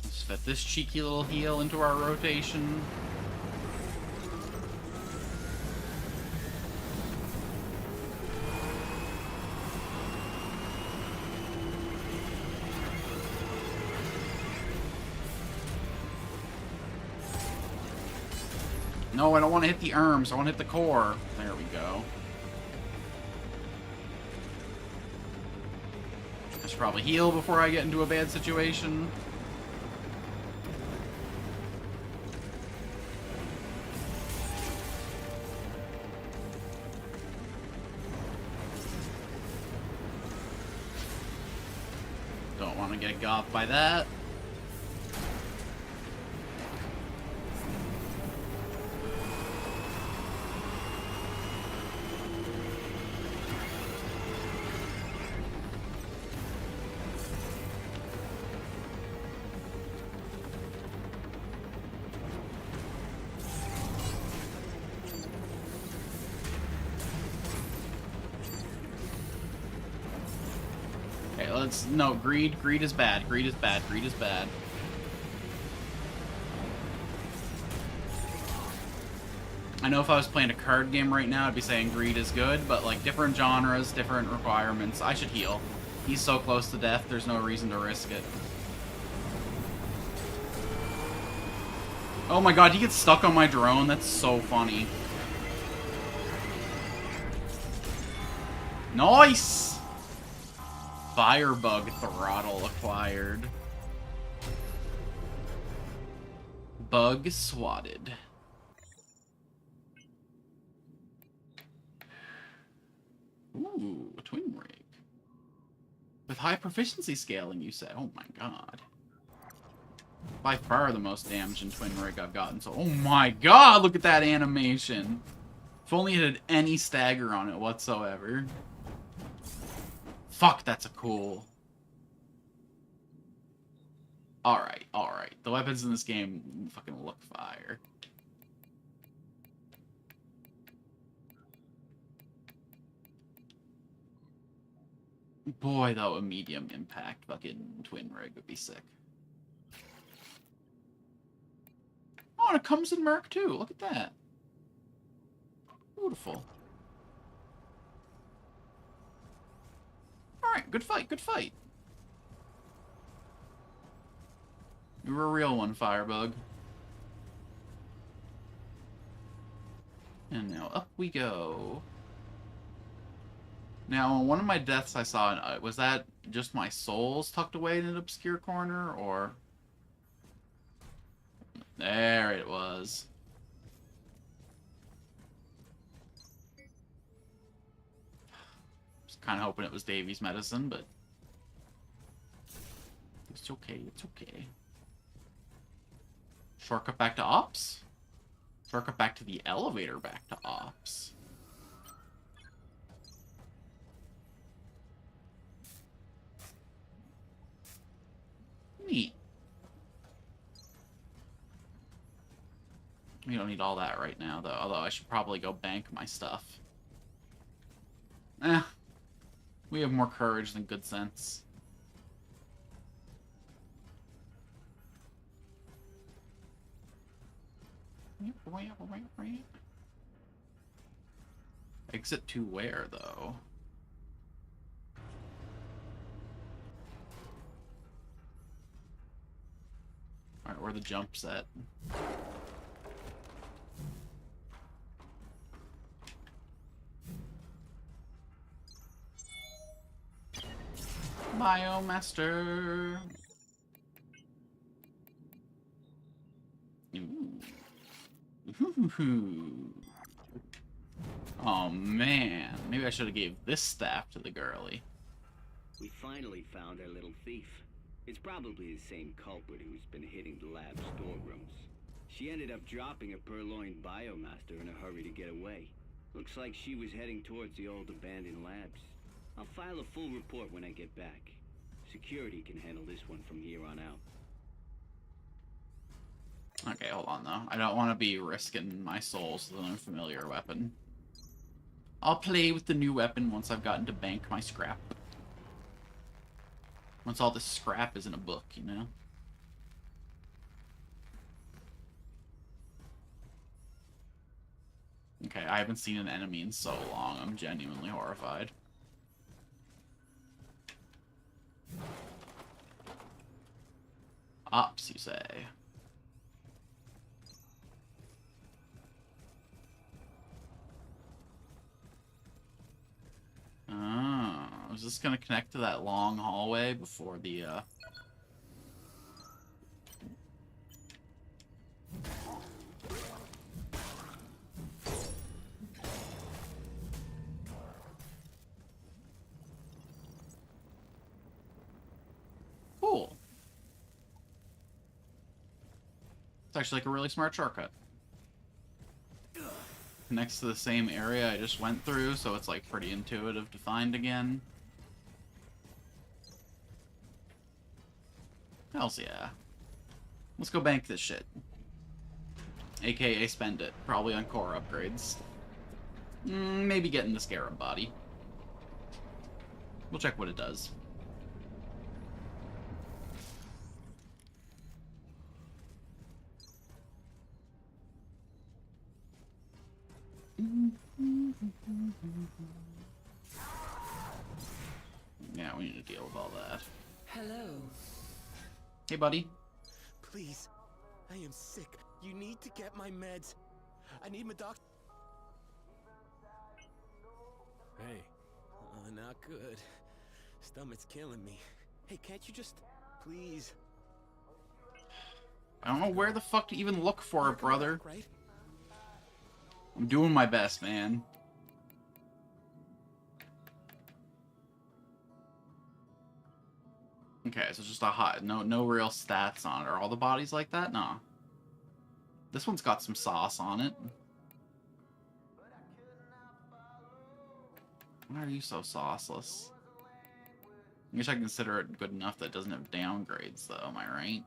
Let's fit this cheeky little heal into our rotation. No, I don't want to hit the arms. I want to hit the core. There we go. I should probably heal before I get into a bad situation. want to get got by that. No, greed is bad. Greed is bad. Greed is bad. I know if I was playing a card game right now, I'd be saying greed is good, but like different genres, different requirements. I should heal. He's so close to death, there's no reason to risk it. Oh my god, he gets stuck on my drone? That's so funny. Nice! Firebug throttle acquired. Bug swatted. Ooh, a twin rig. With high proficiency scaling, you say? Oh my god. By far the most damage in twin rig I've gotten. So, oh my god, look at that animation. If only it had any stagger on it whatsoever. Fuck, that's a cool. Alright, alright. The weapons in this game fucking look fire. Boy, though, a medium impact fucking twin rig would be sick. Oh, and it comes in Merc too. Look at that. Beautiful. Alright, good fight, good fight. You were a real one, Firebug. And now up we go. Now, one of my deaths I saw, was that just my souls tucked away in an obscure corner, or... There it was. Just kind of hoping it was Davy's medicine, but... It's okay, it's okay. Shortcut back to Ops? Shortcut back to the elevator back to Ops. Neat. We don't need all that right now, though. Although I should probably go bank my stuff. We have more courage than good sense. Exit to where, though? Alright, where the jump's at. Biomaster. Ooh. Oh man, maybe I should have gave this staff to the girlie. We finally found our little thief. It's probably the same culprit who's been hitting the lab storerooms. She ended up dropping a purloined biomaster in a hurry to get away. Looks like she was heading towards the old abandoned labs. I'll file a full report when I get back. Security can handle this one from here on out. Okay, hold on though. I don't want to be risking my souls with an unfamiliar weapon. I'll play with the new weapon once I've gotten to bank my scrap. Once all this scrap is in a book, you know? Okay, I haven't seen an enemy in so long. I'm genuinely horrified. Ops, you say? Oh, is this gonna connect to that long hallway before the, Ooh, It's actually like a really smart shortcut. Connects to the same area I just went through, so it's like pretty intuitive to find again. Hells yeah. Let's go bank this shit. AKA spend it. Probably on core upgrades. Maybe getting the Scarab body. We'll check what it does. Yeah, we need to deal with all that. Hello. Hey, buddy. Please, I am sick. You need to get my meds. I need my doctor. Hey, not good. Stomach's killing me. Hey, can't you just, please? I don't know where the fuck to even look for it, brother. Back, right? I'm doing my best, man. Okay, so just a hot, no real stats on it. Are all the bodies like that? No. This one's got some sauce on it. Why are you so sauceless? I guess I consider it good enough that it doesn't have downgrades, though. Am I right?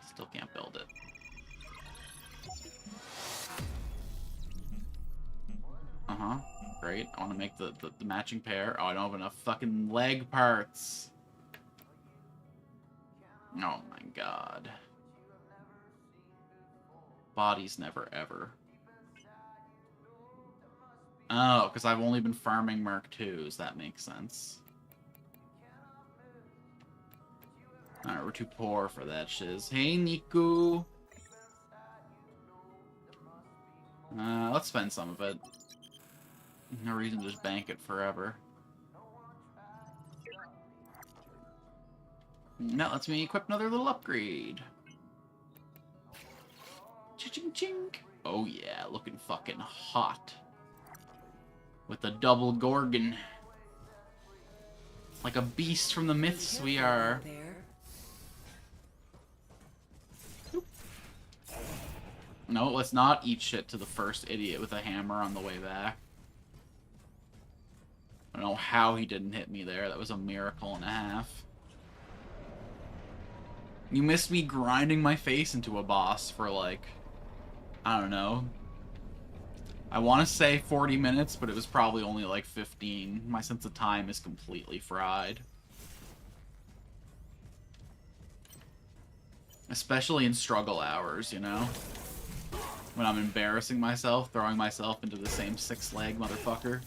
Still can't build it. Uh-huh. Great. I want to make the matching pair. Oh, I don't have enough fucking leg parts. Oh my god. Bodies never ever. Oh, because I've only been farming Mark IIs. That makes sense. Alright, we're too poor for that shiz. Hey, Niku! Let's spend some of it. No reason to just bank it forever. That lets me equip another little upgrade. Ching-ching-ching! Oh yeah, looking fucking hot. With a double Gorgon. Like a beast from the myths we are. No, let's not eat shit to the first idiot with a hammer on the way back. I don't know how he didn't hit me there. That was a miracle and a half. You missed me grinding my face into a boss for like, I don't know. I want to say 40 minutes, but it was probably only like 15. My sense of time is completely fried. Especially in struggle hours, you know? When I'm embarrassing myself, throwing myself into the same six-leg motherfucker.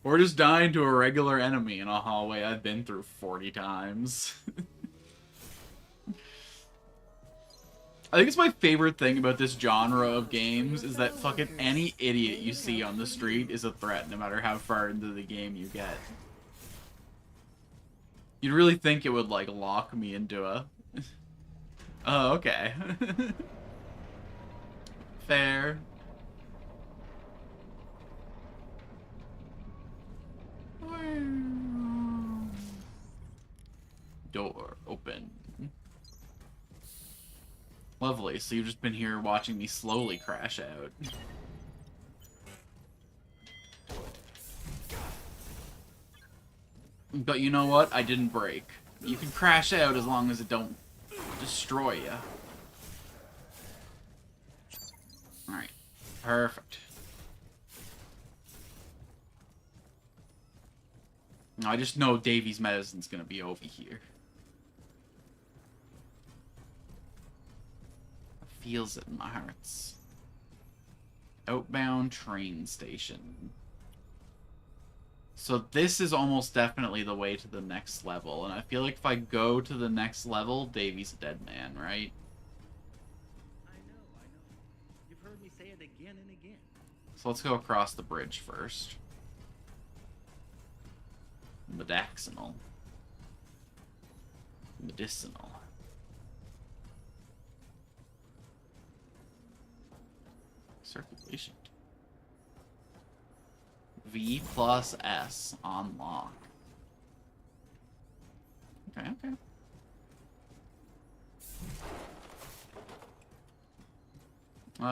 Or just dying to a regular enemy in a hallway I've been through 40 times. I think it's my favorite thing about this genre of games is that fucking any idiot you see on the street is a threat, no matter how far into the game you get. You'd really think it would, like, lock me into a... Oh, okay. Fair. Door open. Lovely, so you've just been here watching me slowly crash out. But you know what? I didn't break. You can crash out as long as it don't destroy you. Alright. Perfect. I just know Davy's medicine's gonna be over here. I feels it in my hearts. Outbound train station. So this is almost definitely the way to the next level, and I feel like if I go to the next level, Davy's a dead man, right? I know. You've heard me say it again and again. So let's go across the bridge first. Medicinal. Medicinal. Circulation. V plus S on lock. Okay, okay.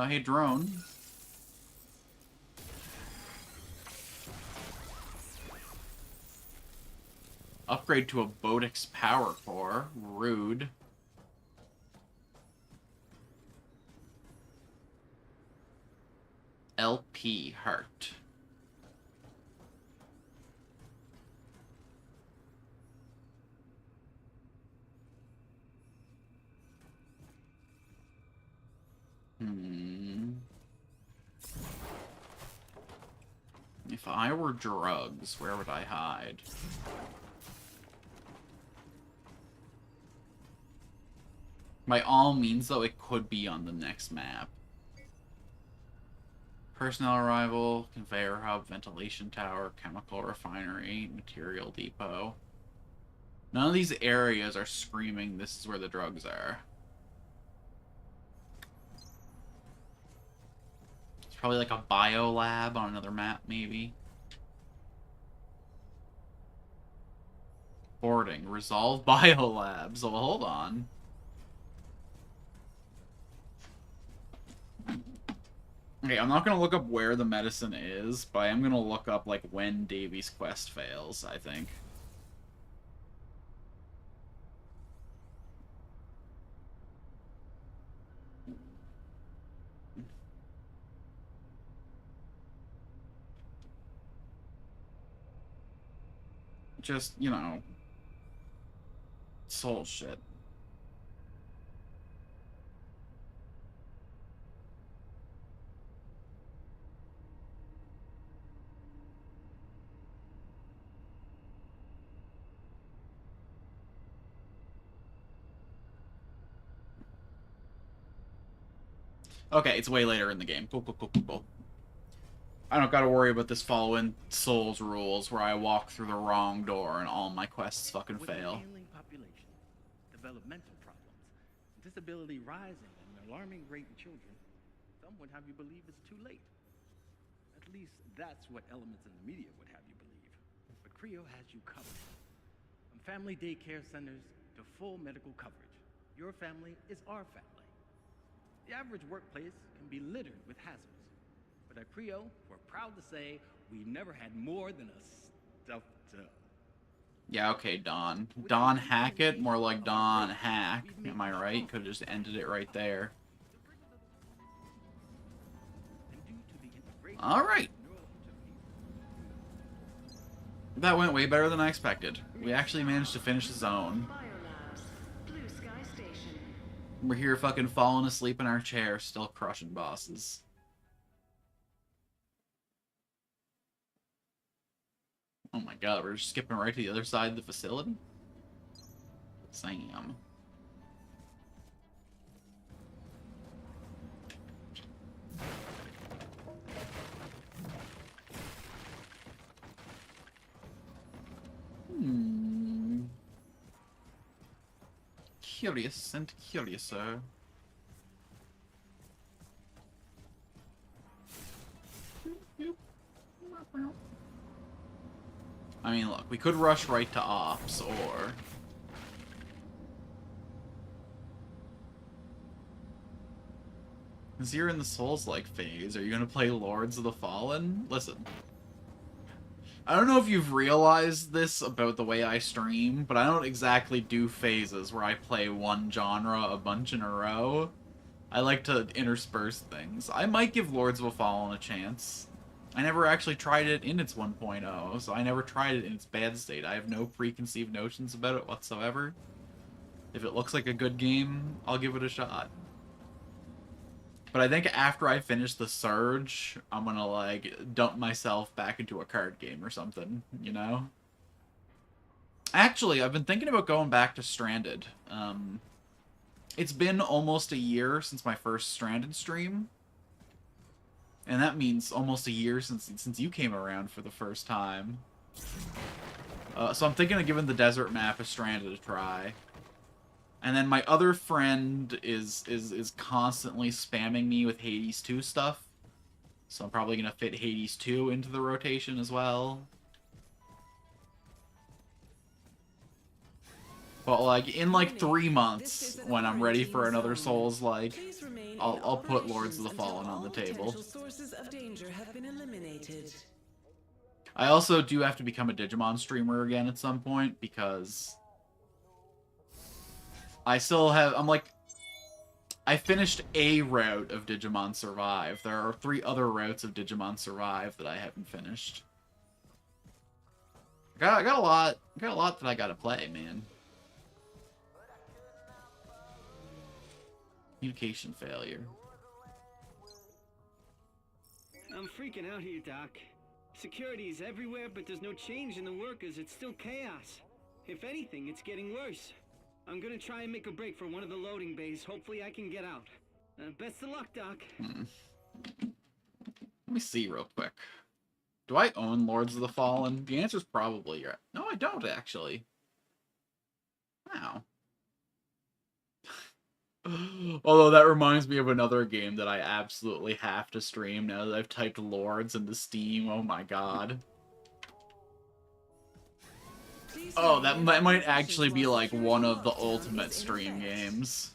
Hey, drone. Upgrade to a Bodix power core. Rude. LP heart. If I were drugs, where would I hide? By all means, though, it could be on the next map. Personnel arrival, conveyor hub, ventilation tower, chemical refinery, material depot. None of these areas are screaming, this is where the drugs are. It's probably like a bio lab on another map, maybe. Boarding. Resolve bio labs. Well, hold on. Okay, I'm not going to look up where the medicine is, but I am going to look up, like, when Davy's quest fails, I think. Just, you know, soul shit. Okay, it's way later in the game. Cool, cool, cool, cool, cool. I don't gotta worry about this following Souls rules where I walk through the wrong door and all my quests fucking fail. With an ailing population, developmental problems, disability rising at an alarming rate in children, some would have you believe it's too late. At least that's what elements in the media would have you believe. But Creo has you covered. From family daycare centers to full medical coverage, your family is our family. The average workplace can be littered with hazards. But at Creo, we're proud to say we never had more than a stuffed dove. Yeah, okay, Don. Don Hackett, more like Don Hack. Am I right? Could have just ended it right there. Alright. That went way better than I expected. We actually managed to finish the zone. We're here fucking falling asleep in our chair, still crushing bosses. Oh my god, we're just skipping right to the other side of the facility? Sam. Curious and curiouser. I mean, look, we could rush right to Ops, or... Because you're in the Souls-like phase, are you gonna play Lords of the Fallen? Listen. I don't know if you've realized this about the way I stream, but I don't exactly do phases where I play one genre a bunch in a row. I like to intersperse things. I might give Lords of the Fallen a chance. I never actually tried it in its 1.0, so I never tried it in its bad state. I have no preconceived notions about it whatsoever. If it looks like a good game, I'll give it a shot. But I think after I finish the Surge, I'm gonna, like, dump myself back into a card game or something, you know? Actually, I've been thinking about going back to Stranded. It's been almost a year since my first Stranded stream. And that means almost a year since you came around for the first time. So I'm thinking of giving the desert map of Stranded a try. And then my other friend is constantly spamming me with Hades 2 stuff. So I'm probably going to fit Hades 2 into the rotation as well. But, like, in, like, 3 months, when I'm ready for another Souls, like, I'll put Lords of the Fallen on the table. Sources of danger have been eliminated. I also do have to become a Digimon streamer again at some point, because I still have, I finished a route of Digimon Survive. There are 3 other routes of Digimon Survive that I haven't finished. I got a lot that I gotta play, man. Communication failure. I'm freaking out here, Doc. Security is everywhere, but there's no change in the workers. It's still chaos. If anything, it's getting worse. I'm gonna try and make a break for one of the loading bays. Hopefully I can get out. Best of luck, Doc. Let me see real quick. Do I own Lords of the Fallen? The answer's probably yes. No, I don't, actually. Wow. Although that reminds me of another game that I absolutely have to stream now that I've typed Lords into Steam. Oh my god. Oh, that might actually be like one of the ultimate stream games.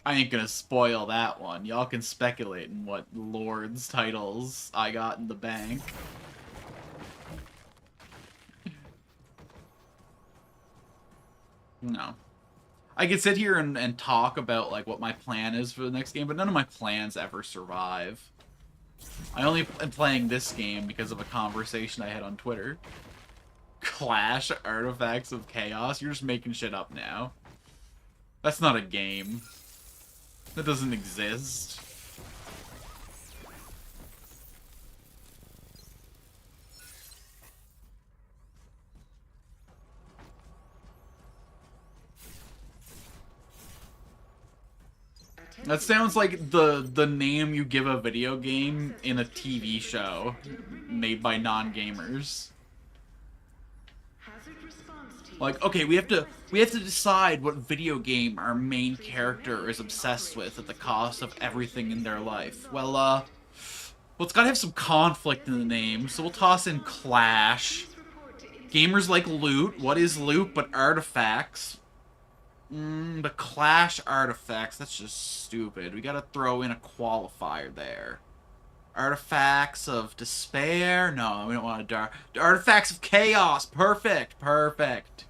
I ain't gonna spoil that one. Y'all can speculate in what Lords titles I got in the bank. No. I could sit here and talk about, like, what my plan is for the next game, but none of my plans ever survive. I only am playing this game because of a conversation I had on Twitter. Clash Artifacts of Chaos? You're just making shit up now. That's not a game. That doesn't exist. That sounds like the name you give a video game in a TV show made by non-gamers. Like, okay, we have to decide what video game our main character is obsessed with at the cost of everything in their life. Well, it's gotta have some conflict in the name, so we'll toss in Clash. Gamers like loot. What is loot but artifacts? But Clash Artifacts, that's just stupid. We gotta throw in a qualifier there. Artifacts of Despair? No, we don't want to Artifacts of Chaos! Perfect! Perfect!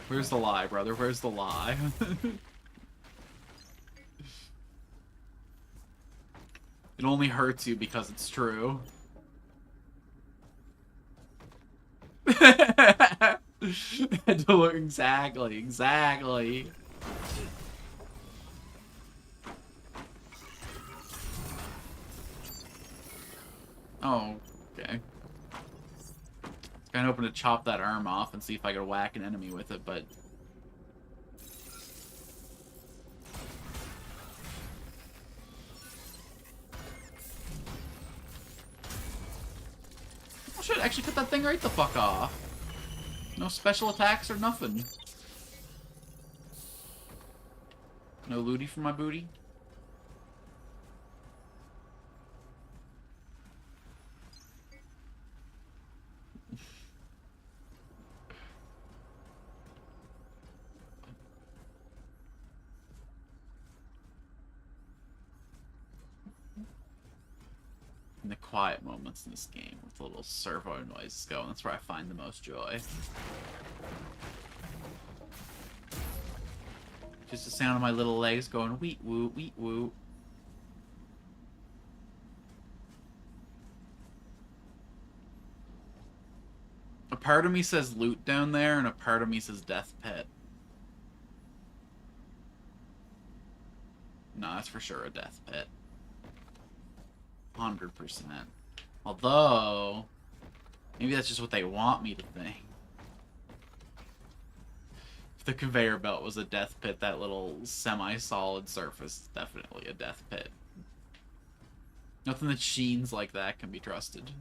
Where's the lie, brother? Where's the lie? It only hurts you because it's true. Exactly. Oh, okay. It's kind of hoping to chop that arm off and see if I could whack an enemy with it, but... Oh shit, actually cut that thing right the fuck off. No special attacks or nothing. No looty for my booty. In the quiet moments in this game, with the little servo noises going, that's where I find the most joy. Just the sound of my little legs going weet woot, weet woot. A part of me says loot down there, and a part of me says death pit. No, that's for sure a death pit. 100%. Although, maybe that's just what they want me to think. the conveyor belt was a death pit, that little semi-solid surface is definitely a death pit. Nothing that sheens like that can be trusted.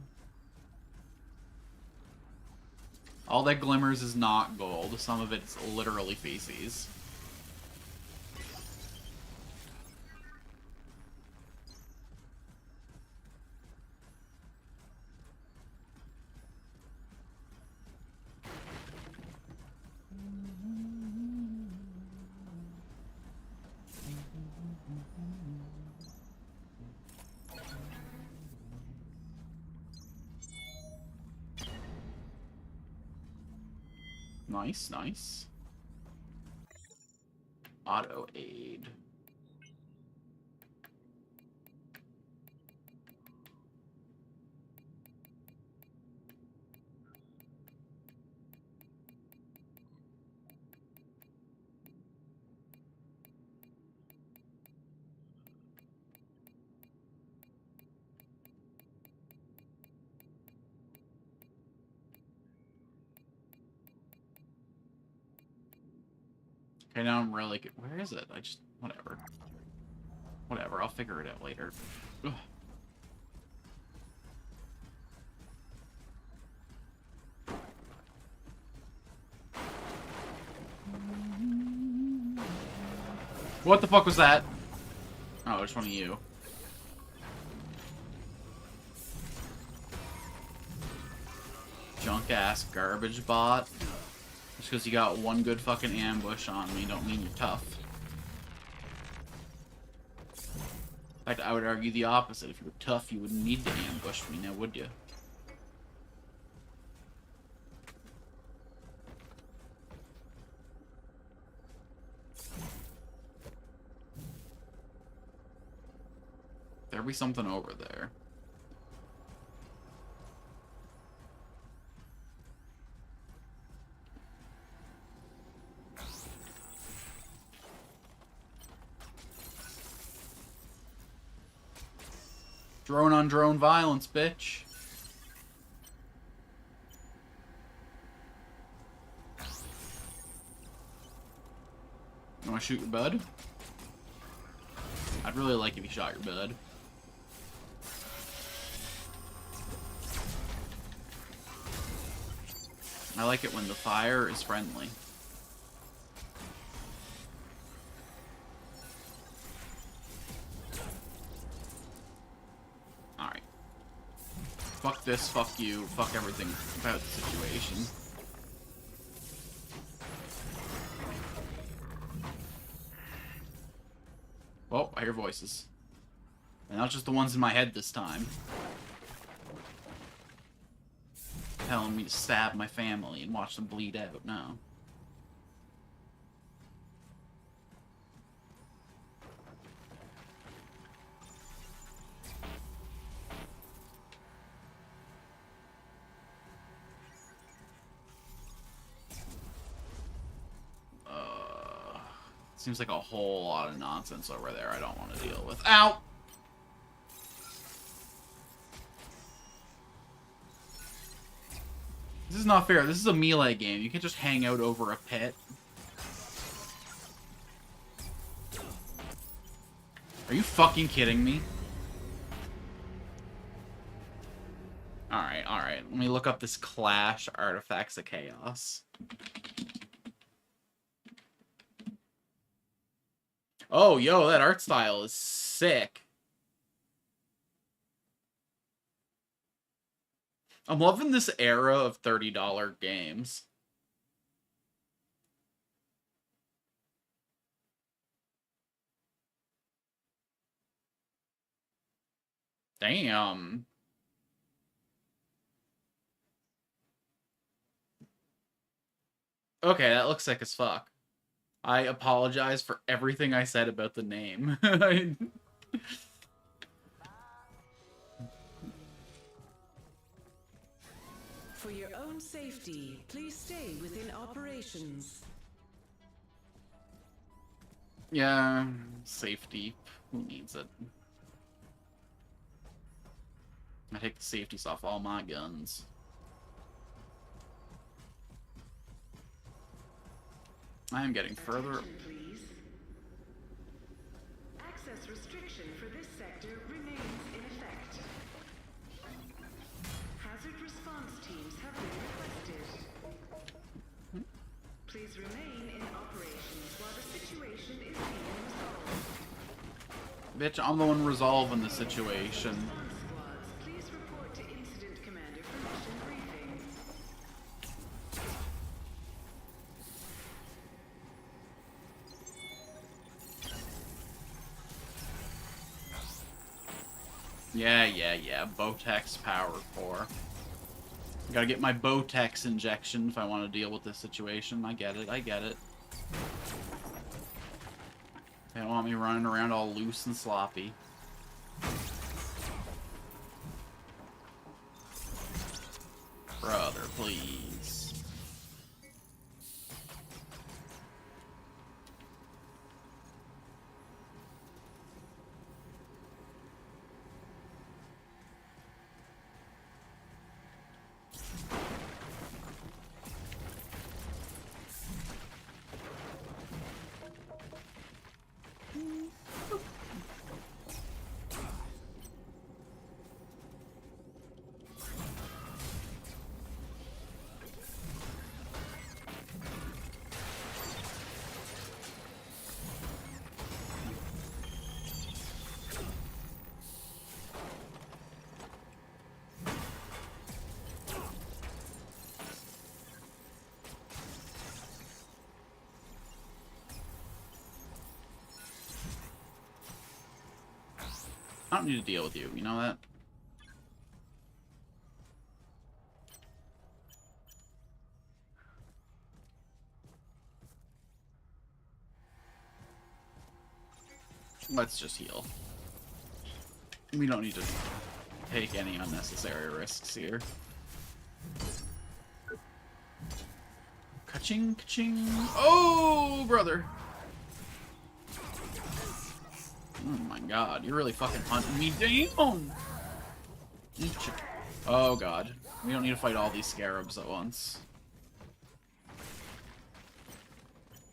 All that glimmers is not gold. Some of it's literally feces. Nice, nice. Auto aid. Okay, now I'm really good. Where is it? I just... Whatever. Whatever, I'll figure it out later. Ugh. What the fuck was that? Oh, it's one of you. Junk-ass garbage bot. Just because you got one good fucking ambush on me don't mean you're tough. In fact, I would argue the opposite. If you were tough, you wouldn't need to ambush me now, would you? There'll be something over there. Drone on drone violence, bitch. You wanna shoot your bud? I'd really like if you shot your bud. I like it when the fire is friendly. Alright. Fuck this, fuck you, fuck everything about the situation. Oh, I hear voices. And not just the ones in my head this time. Telling me to stab my family and watch them bleed out. No. Seems like a whole lot of nonsense over there I don't want to deal with. Ow! This is not fair. This is a melee game. You can't just hang out over a pit. Are you fucking kidding me? Alright, alright. Let me look up this Clash Artifacts of Chaos. Oh, yo, that art style is sick. I'm loving this era of $30 games. Damn. Okay, that looks sick as fuck. I apologize for everything I said about the name. For your own safety, please stay within operations. Yeah, safety. Who needs it? I take the safeties off all my guns. I am getting further. Attention, please. Access restriction for this sector remains in effect. Hazard response teams have been requested. Please remain in operations while the situation is being resolved. Bitch, I'm the one resolving the situation. Response squads, please report to Incident Commander for mission briefing. Yeah. Botex Power Core. Gotta get my Botex injection if I want to deal with this situation. I get it. They don't want me running around all loose and sloppy. Brother, please. I don't need to deal with you, you know that? Let's just heal. We don't need to take any unnecessary risks here. Ka-ching, ka-ching. Oh, brother. Oh my god, you're really fucking hunting me down! Oh god. We don't need to fight all these scarabs at once.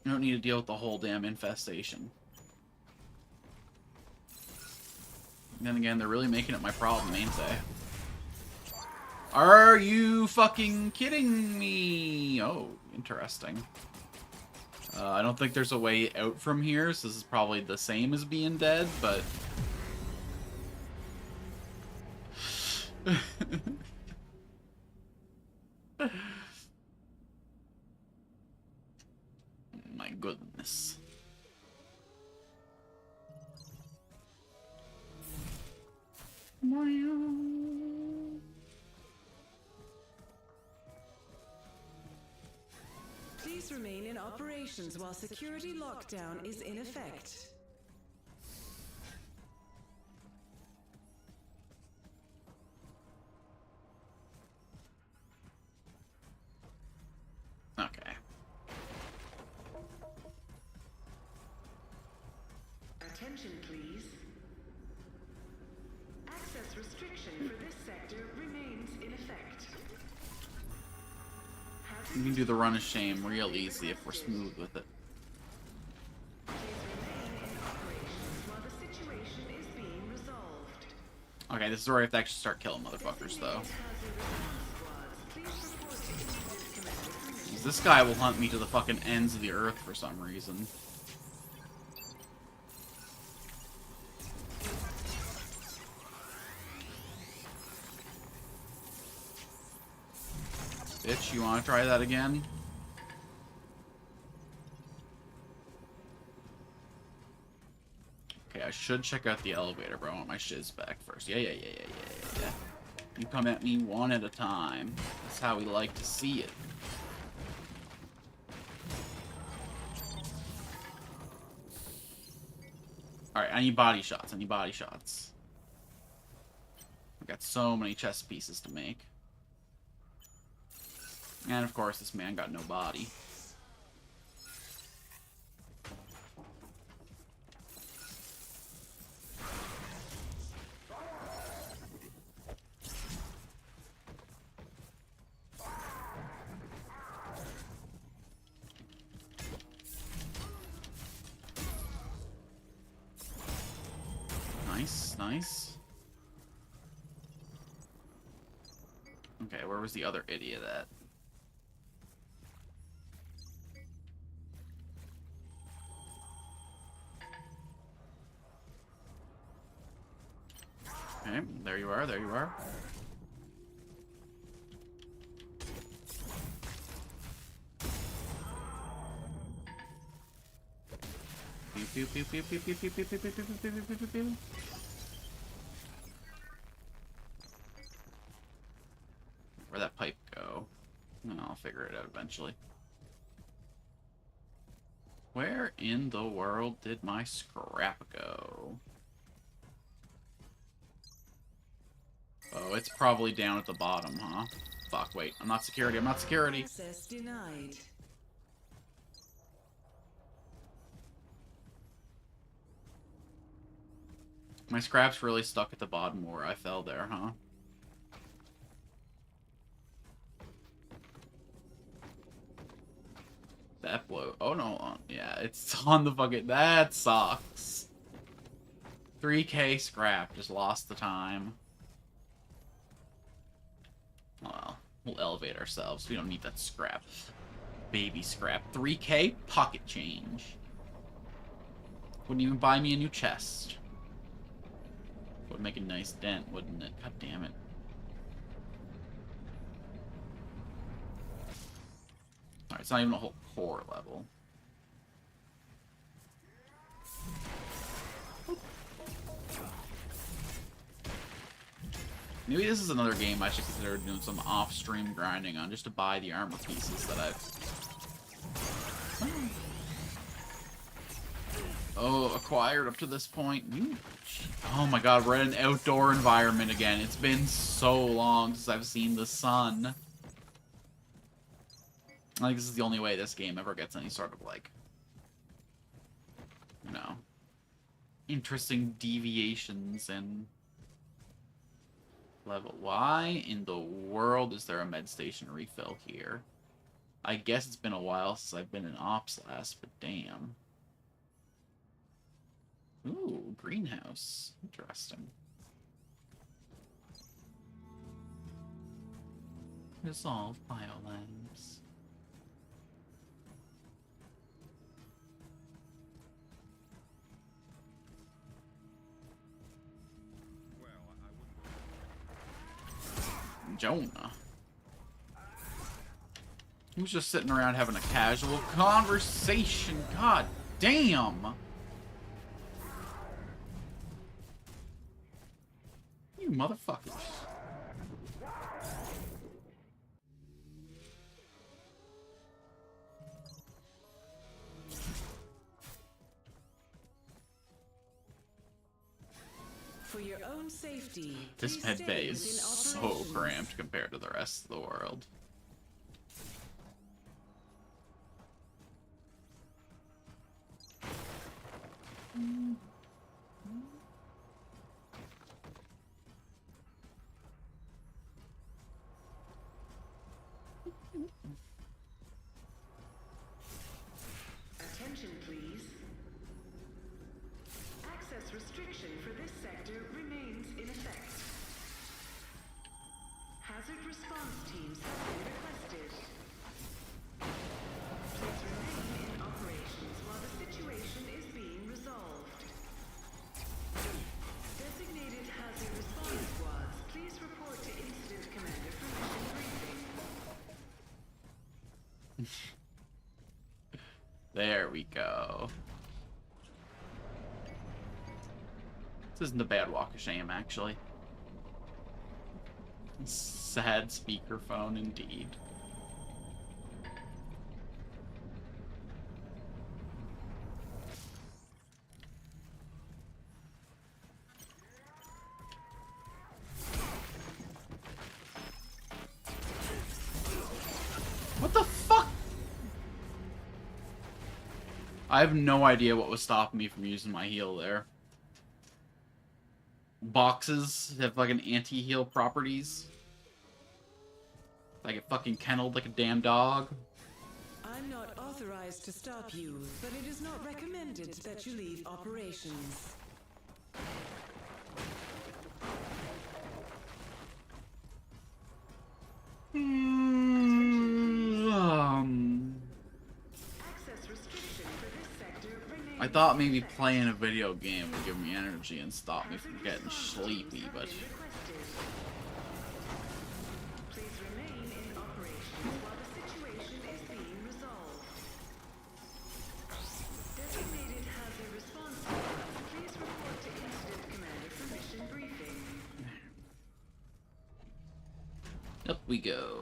We don't need to deal with the whole damn infestation. And then again, they're really making it my problem, ain't they? Are you fucking kidding me? Oh, interesting. I don't think there's a way out from here, so this is probably the same as being dead, but... My goodness. Please remain in operations while security lockdown is in effect. Okay. Attention, please. Access restriction for this sector remains in effect. We can do the run of shame real easy if we're smooth with it. Please remain in operations while the situation is being resolved. Okay, this is where I have to actually start killing motherfuckers, though. This guy will hunt me to the fucking ends of the earth for some reason. Bitch, you wanna try that again? Okay, I should check out the elevator, but I want my shiz back first. Yeah. You come at me one at a time. That's how we like to see it. Alright, I need body shots. I've got so many chess pieces to make. And of course, this man got no body. nice. Okay, where was the other idiot at? Okay, there you are, there you are. Pew, pew, pew, pew, pew, pew, pew, pew, pew, pew, pew, pew, pew, pew, pew, pew. Where'd that pipe go? I'll figure it out eventually. Where in the world did my scrap go? Oh, it's probably down at the bottom, huh? Fuck, wait. I'm not security, I'm not security! Access denied. My scrap's really stuck at the bottom where I fell there, huh? That blow. Oh no, yeah, it's on the fucking. That sucks. 3K scrap, just lost the time. Well, we'll elevate ourselves. We don't need that scrap. Baby scrap. 3K pocket change. Wouldn't even buy me a new chest. Would make a nice dent, wouldn't it? God damn it. Alright, it's not even a whole core level. Maybe this is another game I should consider doing some off-stream grinding on, just to buy the armor pieces that I've acquired up to this point. Oh my god, we're in an outdoor environment again. It's been so long since I've seen the sun. I think this is the only way this game ever gets any sort of, like, you know, interesting deviations in level. Why in the world is there a med station refill here? I guess it's been a while since I've been in Ops last, but damn. Ooh, greenhouse. Interesting. Resolve biolamps. Jonah. He was just sitting around having a casual conversation. God damn. You motherfuckers. For your own safety, This please med stay bay is within so operations. cramped compared to the rest of the world. Attention, please. Access restriction for this sector remains in effect. Hazard response teams have been requested. Please remain in operations while the situation is being resolved. Designated hazard response squads, please report to Incident Commander for mission briefing. There we go. This isn't a bad walk of shame, actually. Sad speakerphone, indeed. What the fuck? I have no idea what was stopping me from using my heal there. Boxes have fucking anti-heal properties. I get fucking kenneled like a damn dog. I'm not authorized to stop you, but it is not recommended that you leave operations. Access restriction for this sector remains. I thought maybe playing a video game would give me energy and stop me from getting sleepy, but Please remain in operations while the situation is being resolved. Designated hazard response squads, please report to incident commander for mission briefing. up we go.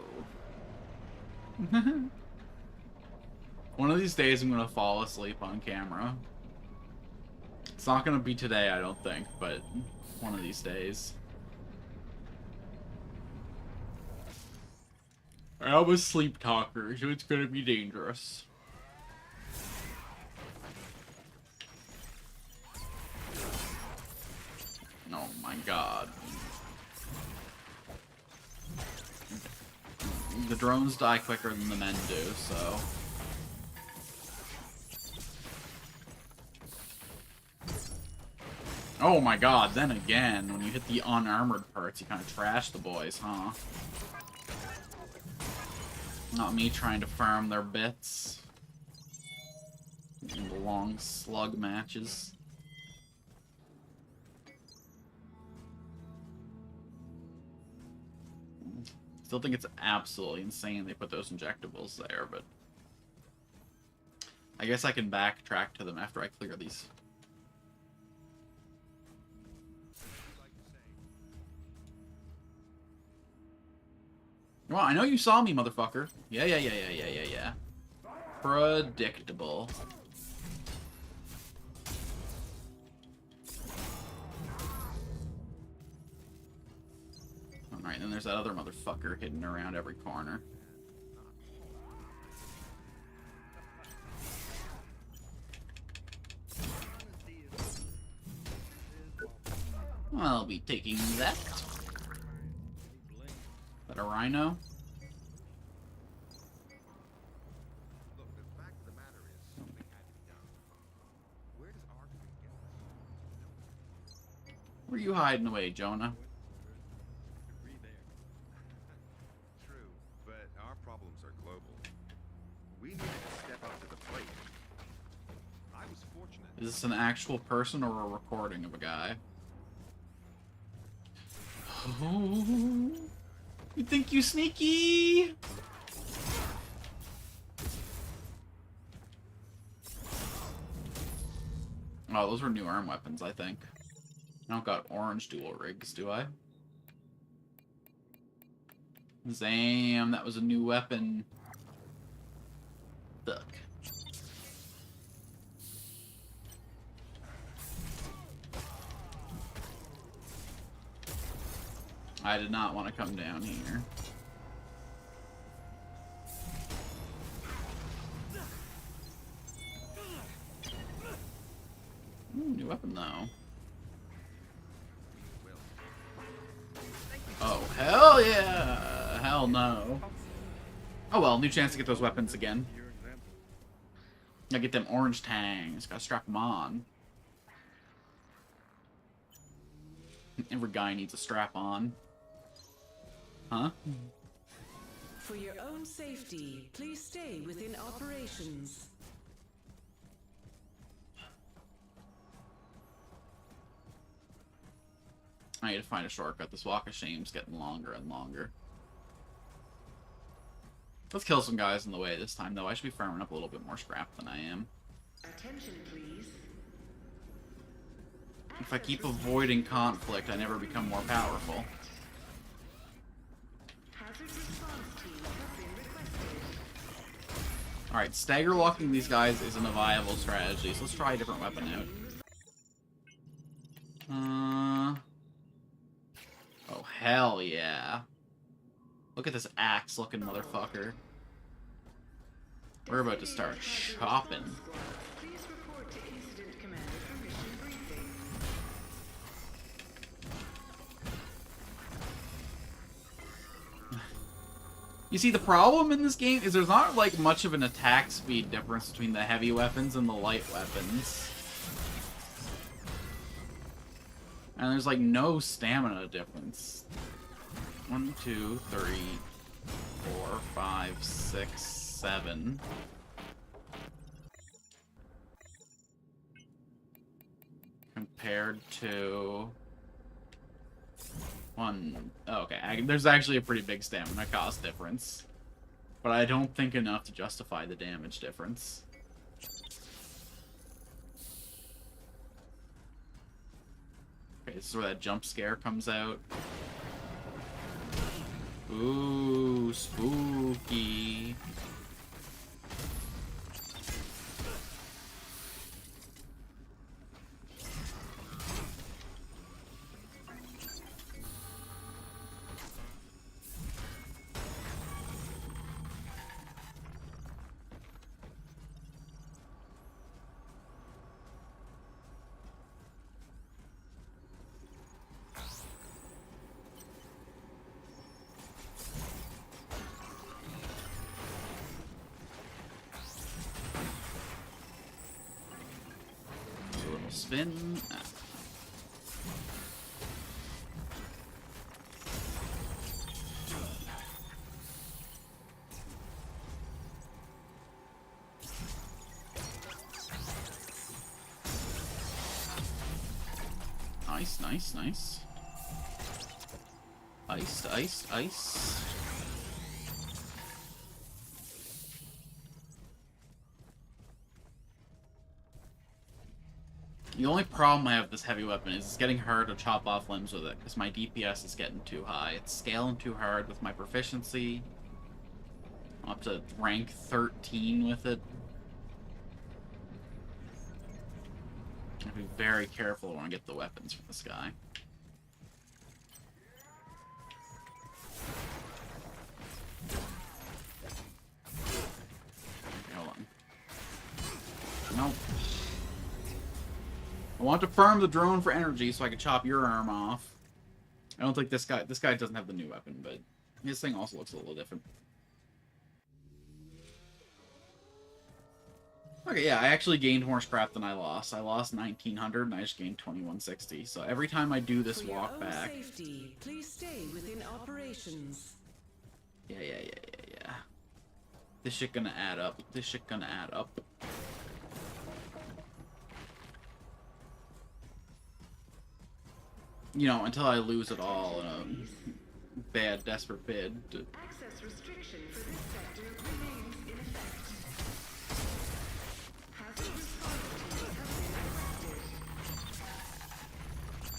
One of these days I'm gonna fall asleep on camera. It's not gonna be today, I don't think, but one of these days. I'm a sleep talker, so it's gonna be dangerous. Oh my god. The drones die quicker than the men do, so... Oh my god, then again, when you hit the unarmored parts, you kind of trash the boys, huh? Not me trying to farm their bits. In the long slug matches. Still think it's absolutely insane they put those injectables there, but... I guess I can backtrack to them after I clear these. Well, I know you saw me, motherfucker. Yeah. Predictable. Alright, then there's that other motherfucker hidden around every corner. I'll be taking that. Is that a rhino? Look, the fact of the matter is something had to be done. Where does Arkham get this? Where are you hiding away, Jonah? True, but our problems are global. We needed to step up to the plate. I was fortunate. Is this an actual person or a recording of a guy? Oh, you think you sneaky? Oh, those were new arm weapons, I think. I don't got orange dual rigs, do I? Zam, that was a new weapon. Fuck. I did not want to come down here. Ooh, new weapon though. Oh, hell yeah! Hell no. Oh well, new chance to get those weapons again. Gotta get them orange tangs. Gotta strap them on. Every guy needs a strap on. Huh? For your own safety, please stay within operations. I need to find a shortcut. This walk of shame's getting longer and longer. Let's kill some guys in the way this time, though. I should be farming up a little bit more scrap than I am. Attention, please. If I keep avoiding conflict, I never become more powerful. Hazard response teams have been requested. Alright, stagger locking these guys isn't a viable strategy, so let's try a different weapon out. Oh, hell yeah. Look at this axe-looking motherfucker. We're about to start chopping. Please report to incident commander for mission briefing. You see, the problem in this game is there's not, like, much of an attack speed difference between the heavy weapons and the light weapons. And there's like no stamina difference. 1, 2, 3, 4, 5, 6, 7. Compared to 1. Oh, okay, there's actually a pretty big stamina cost difference. But I don't think enough to justify the damage difference. Okay, this is where that jump scare comes out. Ooh, spooky. Spin. Nice, nice, nice. Ice, ice, ice. The only problem I have with this heavy weapon is it's getting hard to chop off limbs with it, because my DPS is getting too high. It's scaling too hard with my proficiency. I'm up to rank 13 with it. I have to be very careful when I get the weapons from this guy. Okay, hold on. Nope. I want to farm the drone for energy so I can chop your arm off. I don't think this guy doesn't have the new weapon, but his thing also looks a little different. Okay, yeah, I actually gained more scrap than I lost. I lost 1900 and I just gained 2160. So every time I do this walk back... Safety, please stay within operations. Yeah. This shit gonna add up. This shit gonna add up. You know, until I lose it all in a bad, desperate bid. Access restriction for this sector remains in effect. Hazard response teams have been requested.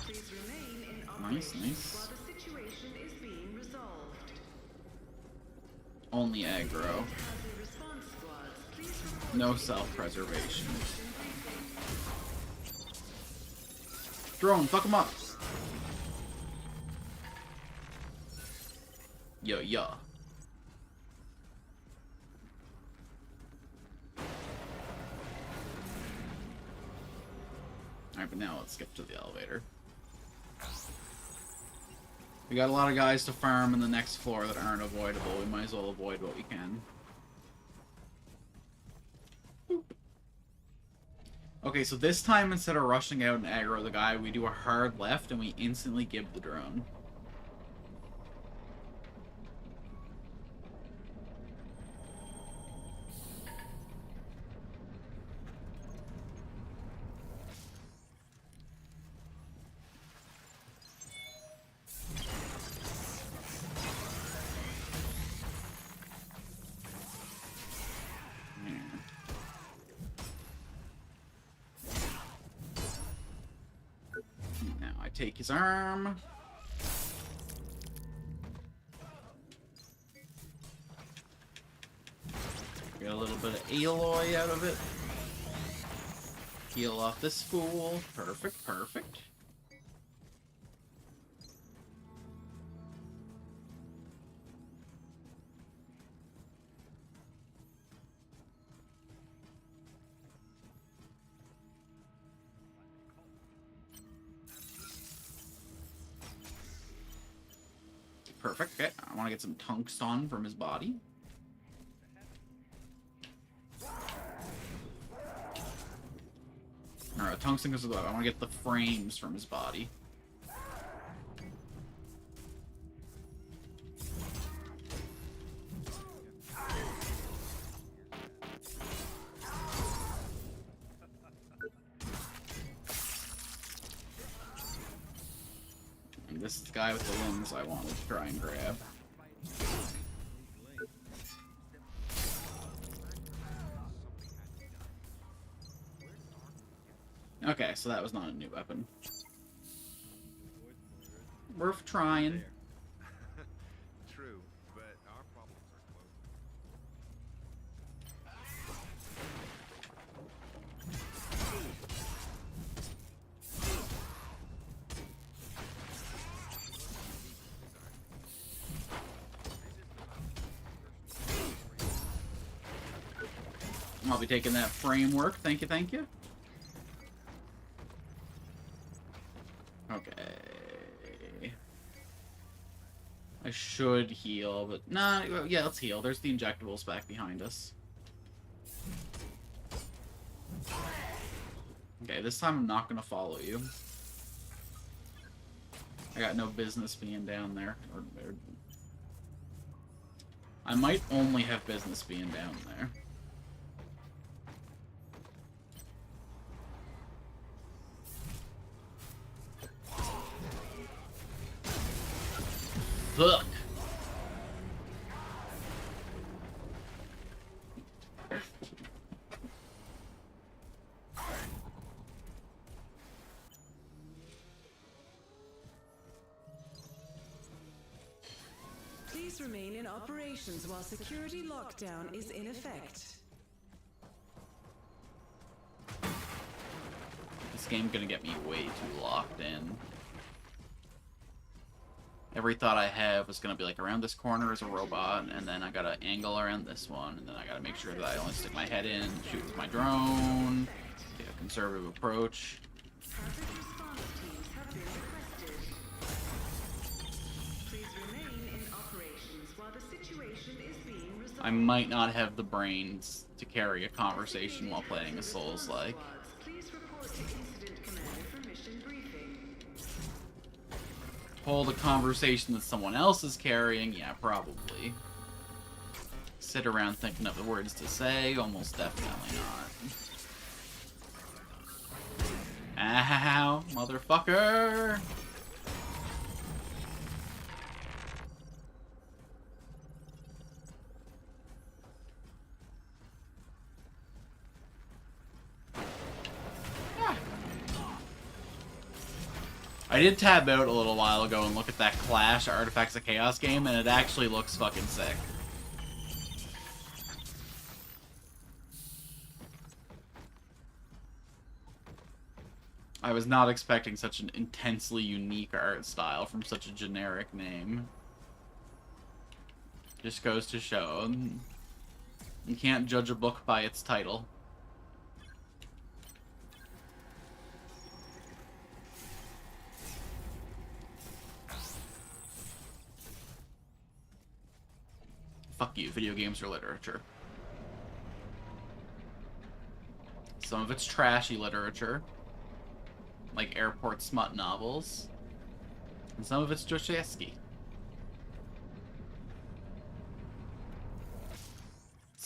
Please remain in operations Nice. while the situation is being resolved. Only aggro. Hazard response squads, please report No to self-preservation. briefing. Drone, fuck him up! Yo. Alright, but now let's skip to the elevator. We got a lot of guys to farm in the next floor that aren't avoidable. We might as well avoid what we can. Boop. Okay, so this time instead of rushing out and aggro the guy, we do a hard left and we instantly give the drone. Now I take his arm. Get a little bit of alloy out of it. Heal off this fool. Perfect, perfect. Perfect. Okay, I want to get some tungsten from his body. Alright, tungsten goes to the web. I want to get the frames from his body. this is the guy with the limbs I wanted to try and grab. Okay, so that was not a new weapon. Worth trying. True, but our problems are global. I'll be taking that framework. Thank you, thank you. Okay. I should heal, but nah, yeah, let's heal. There's the injectables back behind us. Okay, this time I'm not gonna follow you. I got no business being down there. Or I might only have business being down there. Fuck. Please remain in operations while security lockdown is in effect. This game's gonna get me way too locked in. Every thought I have was gonna be like, around this corner is a robot, and then I gotta angle around this one, and then I gotta make sure that I only stick my head in, shoot with my drone, take a conservative approach. Hazard response teams have been requested. Please remain in operations while the situation is being resolved. I might not have the brains to carry a conversation while playing a Souls-like. Please report to incident commander for mission briefing. Hold a conversation that someone else is carrying? Yeah, probably. Sit around thinking of the words to say? Almost definitely not. Ow, motherfucker! I did tab out a little while ago and look at that Clash Artifacts of Chaos game, and it actually looks fucking sick. I was not expecting such an intensely unique art style from such a generic name. Just goes to show, you can't judge a book by its title. Fuck you, video games are literature. Some of it's trashy literature, like airport smut novels, and some of it's Dostoevsky.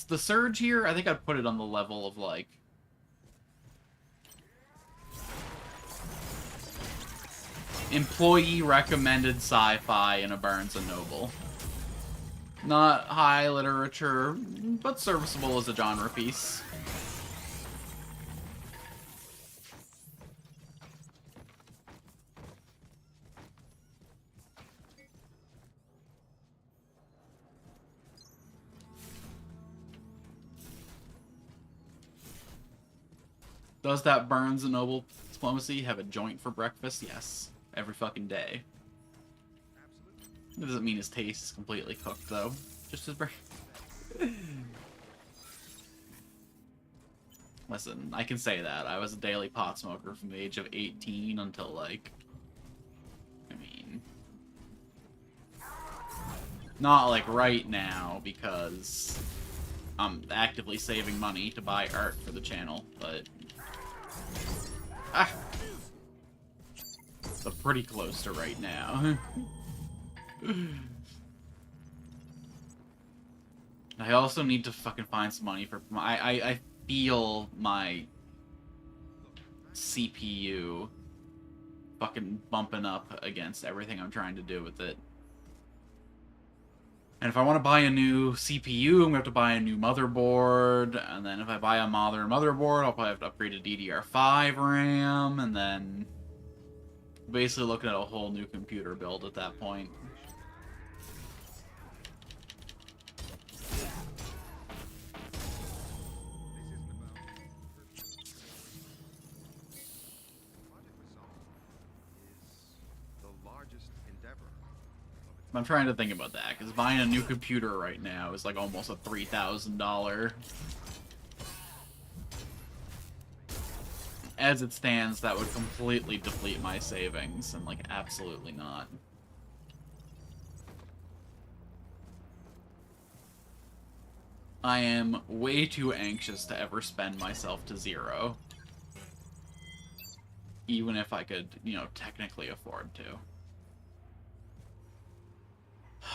The Surge here, I think I'd put it on the level of, like, employee recommended sci-fi in a Barnes & Noble. Not high literature, but serviceable as a genre piece. Does that Barnes & Noble diplomacy have a joint for breakfast? Yes. Every fucking day. That doesn't mean his taste is completely cooked, though. Just his brain. Listen, I can say that. I was a daily pot smoker from the age of 18 until, like... I mean... Not, like, right now, because... I'm actively saving money to buy art for the channel, but... Ah! But pretty close to right now. I also need to fucking find some money for... I feel my CPU fucking bumping up against everything I'm trying to do with it. And if I want to buy a new CPU, I'm going to have to buy a new motherboard, and then if I buy a modern motherboard, I'll probably have to upgrade to DDR5 RAM, and then basically looking at a whole new computer build at that point. I'm trying to think about that, because buying a new computer right now is like almost a $3,000. As it stands, that would completely deplete my savings, and like, absolutely not. I am way too anxious to ever spend myself to zero. Even if I could, you know, technically afford to.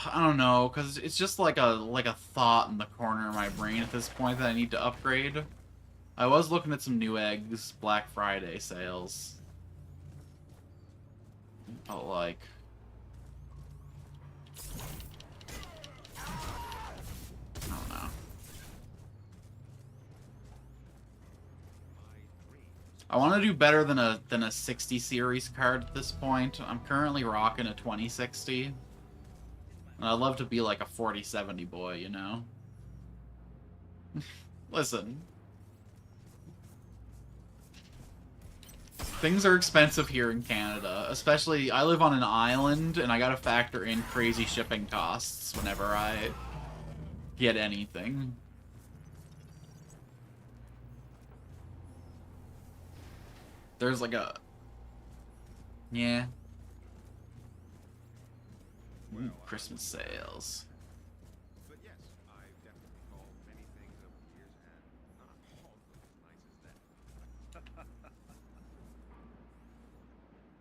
I don't know, because it's just like a thought in the corner of my brain at this point that I need to upgrade. I was looking at some Newegg's Black Friday sales. But like... I don't know. I want to do better than a 60 series card at this point. I'm currently rocking a 2060. And I'd love to be like a 4070 boy, you know? Listen. Things are expensive here in Canada. Especially, I live on an island, and I gotta factor in crazy shipping costs whenever I get anything. There's like a... Yeah. Ooh, Christmas sales. But yes, I've definitely called many things over the years, and not all of them as nice as that.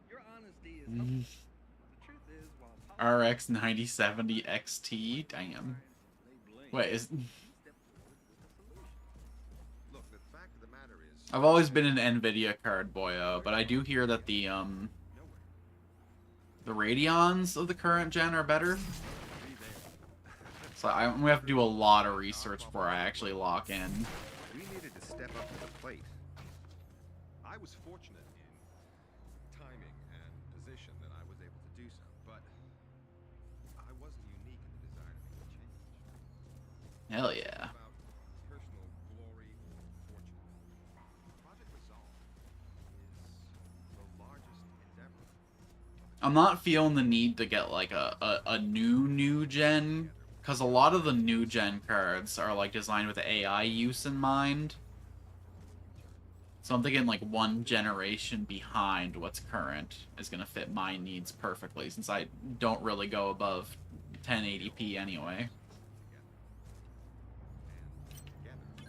Your honesty is humble. The truth is, while RX 9070 XT? Damn. Wait, is... Look, the fact of the matter is, I've always been an NVIDIA card boyo, but I do hear that the Radeons of the current gen are better. So I'm gonna have to do a lot of research before I actually lock in. we needed to step up to the plate. I was fortunate in timing and position that I was able to do so, but I wasn't unique in the desire to make a change. Hell yeah. About personal glory or fortune. Project Resolve is the largest endeavor. I'm not feeling the need to get like a new gen, because a lot of the new gen cards are like designed with AI use in mind. So I'm thinking like one generation behind what's current is gonna fit my needs perfectly, since I don't really go above 1080p anyway. Together, we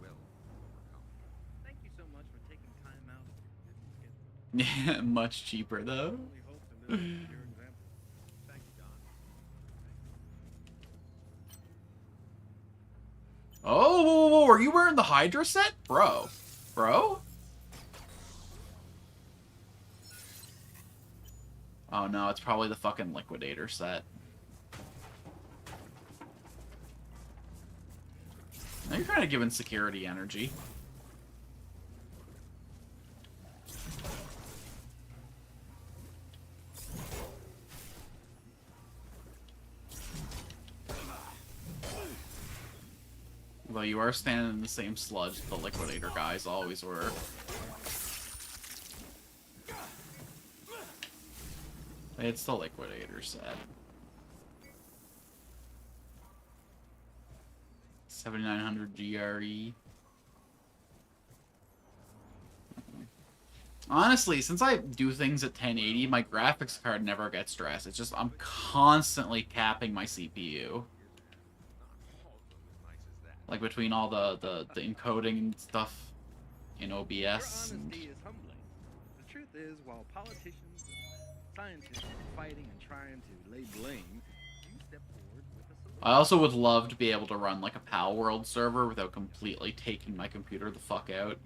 will overcome. thank you so much for taking time out of your busy schedule. Yeah, much cheaper though. I only hope to live up to your example. Thank you, Don. Oh, whoa, whoa, whoa, are you wearing the Hydra set? Bro. Bro? Oh no, it's probably the fucking Liquidator set. Now you're kind of giving security energy. Though you are standing in the same sludge the Liquidator guys always were. It's the Liquidator set. 7900 GRE. Honestly, since I do things at 1080, my graphics card never gets stressed. It's just I'm constantly capping my CPU. Like between all the encoding and stuff in OBS. Your And... honesty is humbling. The truth is, while politicians and scientists are fighting and trying to lay blame, you step forward with a solution. I also would love to be able to run like a Pal World server without completely taking my computer the fuck out.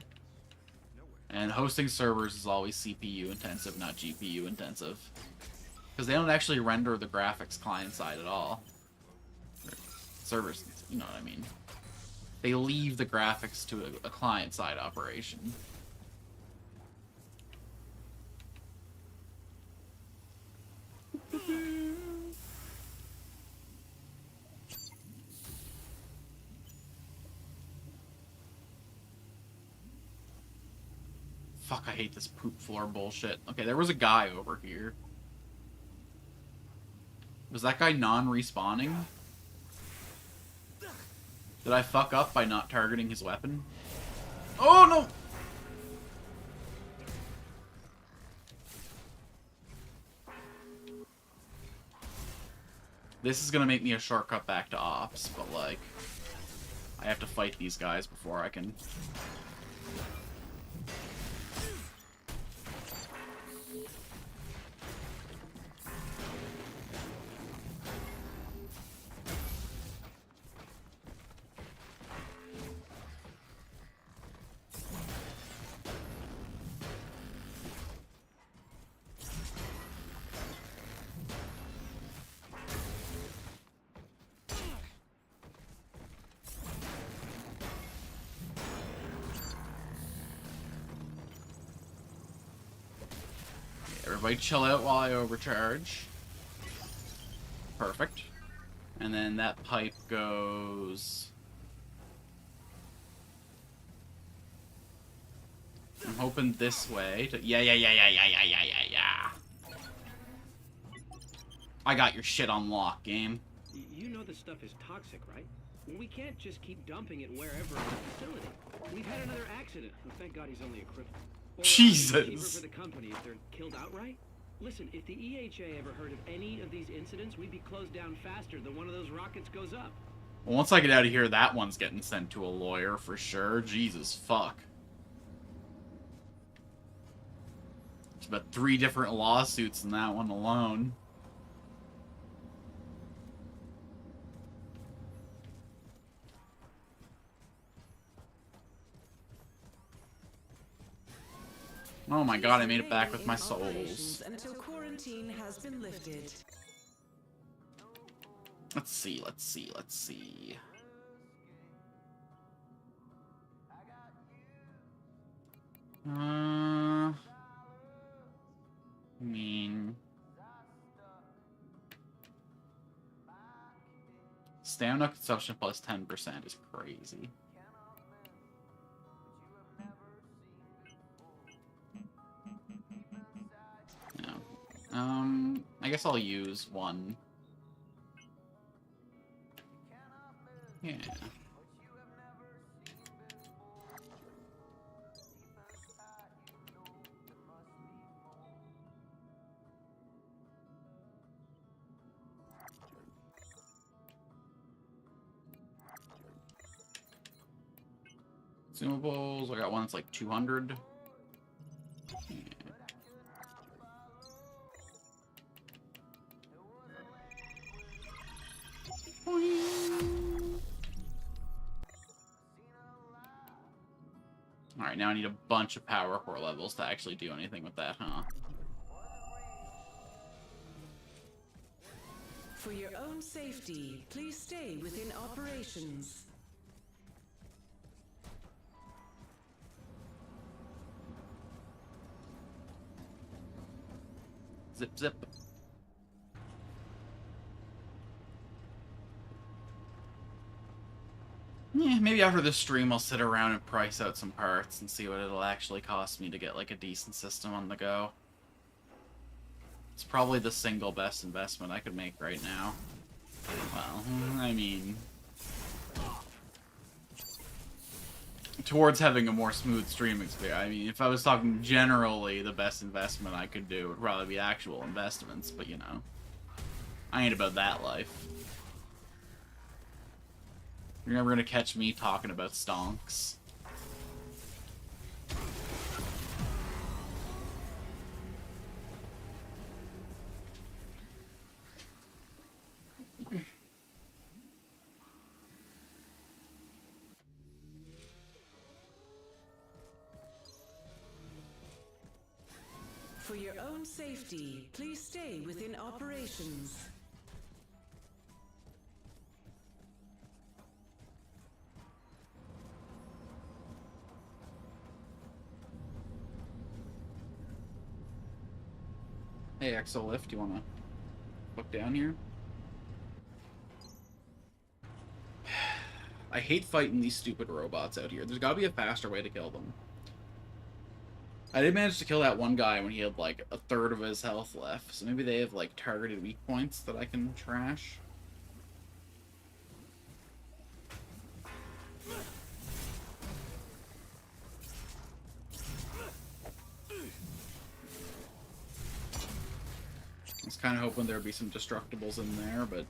And hosting servers is always CPU intensive, not GPU intensive. Because they don't actually render the graphics client side at all. Servers, you know what I mean. They leave the graphics to a client side operation. Fuck, I hate this poop floor bullshit. Okay, there was a guy over here. Was that guy non-respawning? Did I fuck up by not targeting his weapon? Oh, no! This is gonna make me a shortcut back to Ops, but, like, I have to fight these guys before I can... Everybody chill out while I overcharge. Perfect. And then that pipe goes... I'm hoping this way to... Yeah. I got your shit on lock, game. You know this stuff is toxic, right? We can't just keep dumping it wherever in the facility. We've had another accident. Oh, thank God he's only a cripple. Or Jesus. cheaper for the company if they're killed outright. Listen, if the EHA ever heard of any of these incidents, we'd be closed down faster than one of those rockets goes up. Well, once I get out of here, that one's getting sent to a lawyer for sure. Jesus, fuck. There's about 3 different lawsuits in that one alone. Oh my god, I made it back with my souls. Until quarantine has been lifted. Let's see. I mean... Stamina consumption plus 10% is crazy. I guess I'll use one. Yeah. Consumables, I got one that's like 200. Yeah. Alright, now I need a bunch of power core levels to actually do anything with that, huh? For your own safety, please stay within operations. Zip, zip. Yeah, maybe after this stream I'll sit around and price out some parts and see what it'll actually cost me to get like a decent system on the go. It's probably the single best investment I could make right now. Well, I mean... towards having a more smooth stream experience. I mean, if I was talking generally, the best investment I could do would probably be actual investments, but you know. I ain't about that life. You're never gonna catch me talking about stonks. For your own safety, please stay within operations. Hey, Exolift, you wanna look down here? I hate fighting these stupid robots out here. There's gotta be a faster way to kill them. I did manage to kill that one guy when he had like a third of his health left, so maybe they have like targeted weak points that I can trash. I was kind of hoping there'd be some destructibles in there, but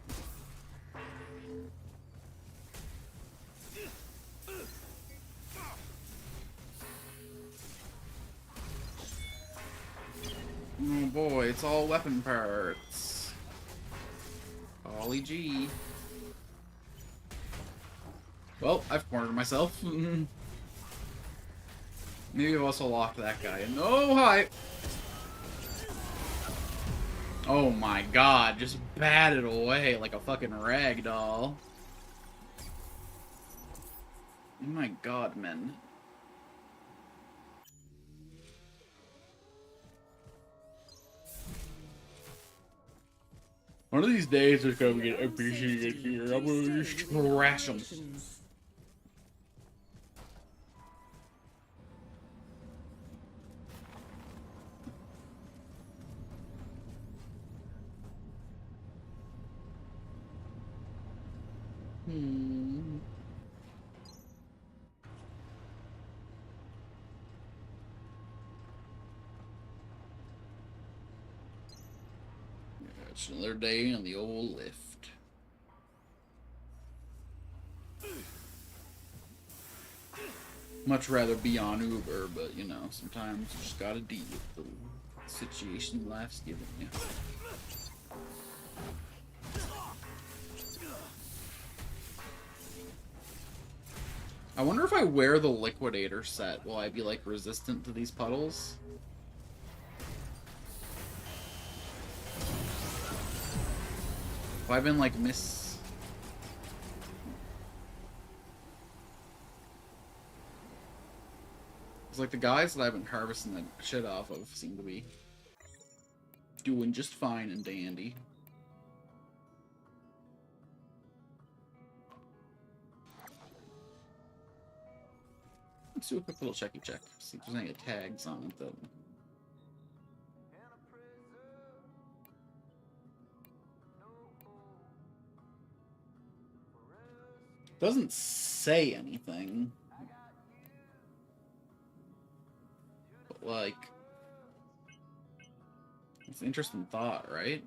oh boy, it's all weapon parts. Golly gee. Well, I've cornered myself. Maybe I've also locked that guy in. Oh, hi! Oh my god, just batted away like a fucking rag doll. Oh my god, men. One of these days there's gonna get NPC in here. I'm gonna just trash them. It's another day on the old lift. Much rather be on Uber, but you know, sometimes you just gotta deal with the situation life's giving you. I wonder if I wear the liquidator set, will I be like resistant to these puddles? Have I been like It's like the guys that I've been harvesting that shit off of seem to be doing just fine and dandy. Let's do a quick little checky check. See if there's any tags on it that. Doesn't say anything. But like, it's an interesting thought, right?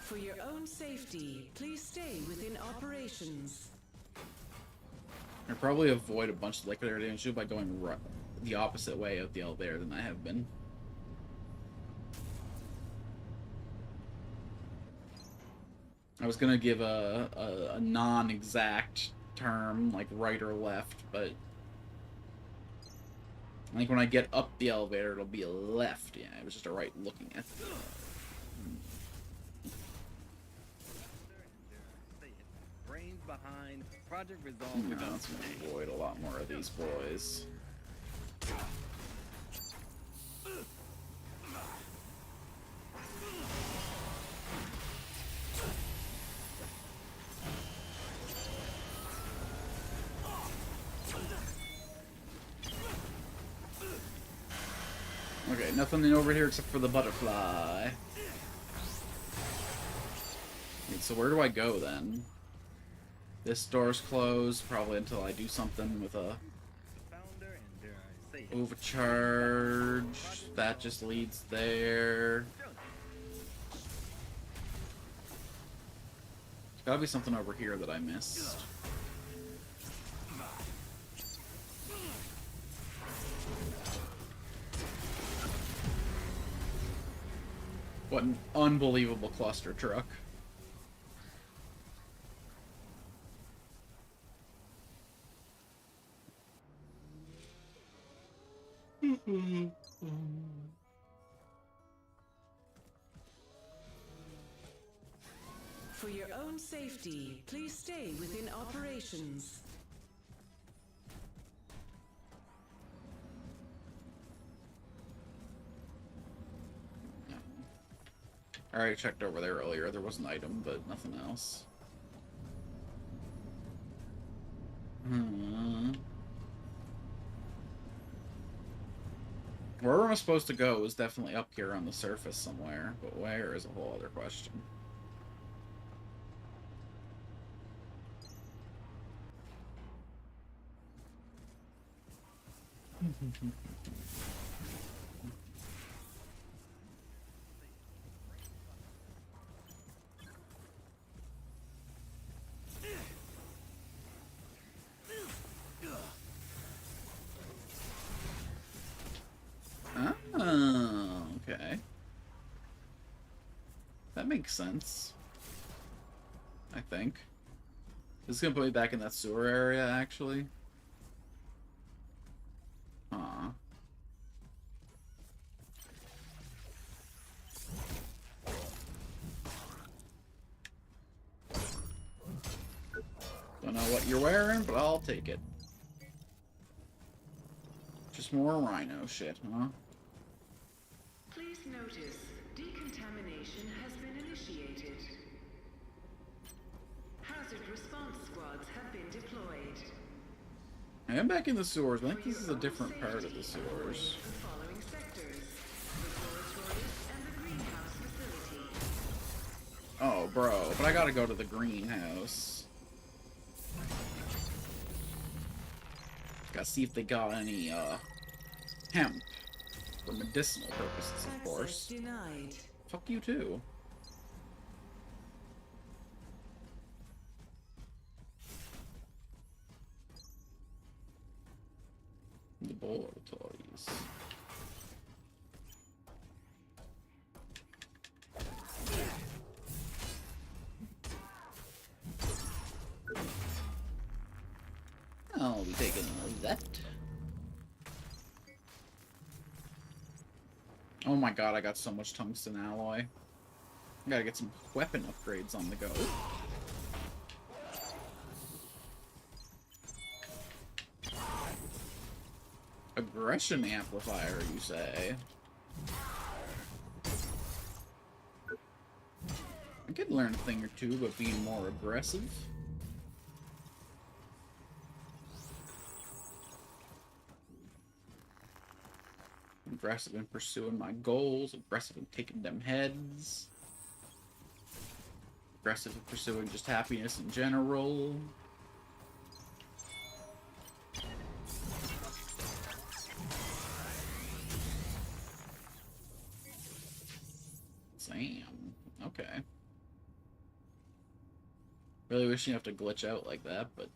For your own safety, please stay within operations. I probably avoid a bunch of liquidator damage by going the opposite way out the elevator than I have been. I was gonna give a non-exact term, like right or left, but I think when I get up the elevator, it'll be a left. Yeah, it was just a right looking at. Brains behind Project Resolve. No, it's gonna avoid a lot more of these boys. Okay, nothing over here except for the butterfly. Wait, so where do I go then? This door's closed, probably until I do something with a overcharge. That just leads there. There's gotta be something over here that I missed. What an unbelievable cluster truck. For your own safety, please stay within operations. I already checked over there earlier. There was an item, but nothing else. Where am I supposed to go is definitely up here on the surface somewhere, but where is a whole other question. Oh, okay. That makes sense. I think. This is gonna put me back in that sewer area, actually. Huh. Don't know what you're wearing, but I'll take it. Just more rhino shit, huh? Please notice, decontamination has been initiated. Hazard response squads have been deployed. I am back in the sewers. I think For this is your a own different part of safety, the sewers. avoid the following sectors: laboratories and the greenhouse facility. Oh, bro, but I gotta go to the greenhouse. Gotta see if they got any, hemp. For medicinal purposes, of course. Access denied. Fuck you, too. Laboratories. I'll be taking that. Oh my god, I got so much tungsten alloy. I gotta get some weapon upgrades on the go. Aggression amplifier, you say? I could learn a thing or two about being more aggressive. Aggressive in pursuing my goals, aggressive in taking them heads. Aggressive in pursuing just happiness in general. Damn. Okay. Really wish you have to glitch out like that, but...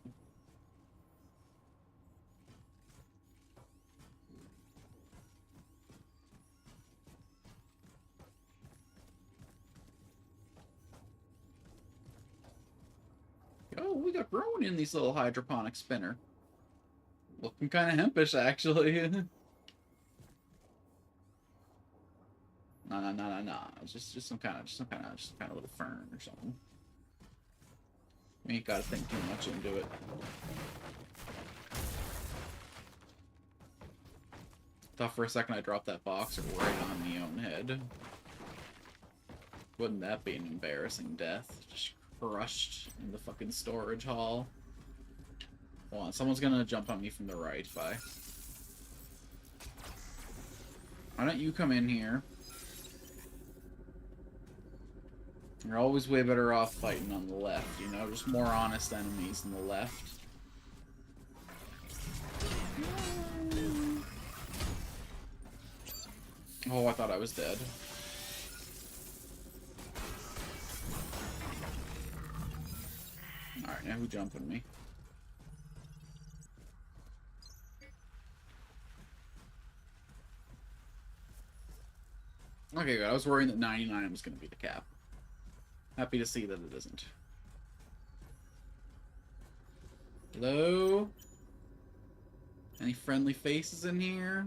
Oh, we got growing in these little hydroponic spinner. Looking kind of hempish, actually. No. It's just some kind of little fern or something. We ain't gotta think too much into it. Thought for a second I dropped that boxer right on my own head. Wouldn't that be an embarrassing death? Just crushed in the fucking storage hall. Hold on, someone's gonna jump on me from the right. Bye. Why don't you come in here? You're always way better off fighting on the left, you know? Just more honest enemies on the left. Oh, I thought I was dead. Alright, now who's jumping me? Okay, good. I was worrying that 99 was going to be the cap. Happy to see that it isn't. Hello? Any friendly faces in here?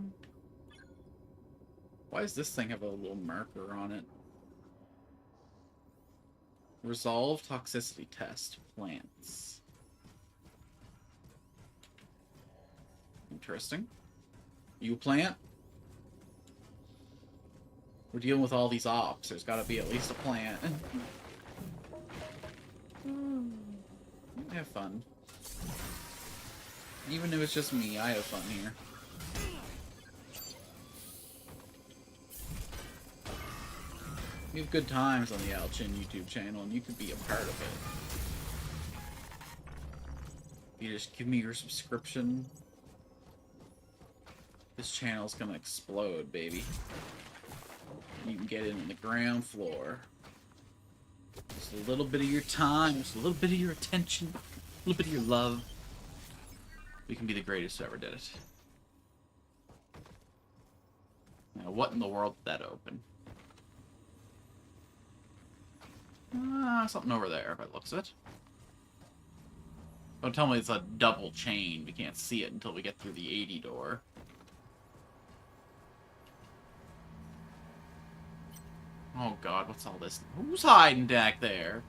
Why does this thing have a little marker on it? Resolve toxicity test. Plants. Interesting. You plant? We're dealing with all these ops. There's gotta be at least a plant. Have fun. Even if it's just me, I have fun here. We have good times on the Alchin YouTube channel, and you could be a part of it. You just give me your subscription. This channel's gonna explode, baby. You can get in on the ground floor. Just a little bit of your time, just a little bit of your attention, a little bit of your love. We can be the greatest who ever did it. Now, what in the world did that open? Something over there, if it looks it. Don't tell me it's a double chain. We can't see it until we get through the 80 door. Oh god, what's all this? Who's hiding back there?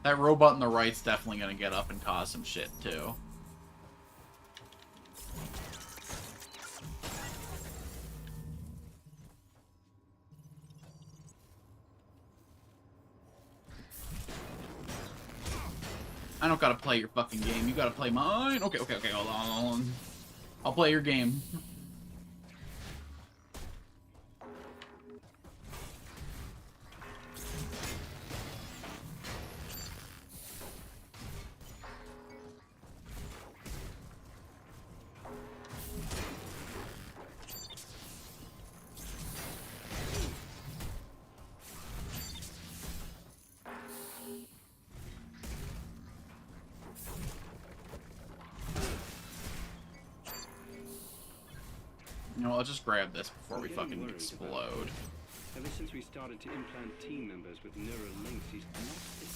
That robot on the right's definitely gonna get up and cause some shit, too. I don't gotta play your fucking game, you gotta play mine. Okay, hold on. I'll play your game. You know, I'll just grab this before we fucking explode. Ever since we started to implant team members with neural links, he's lost it.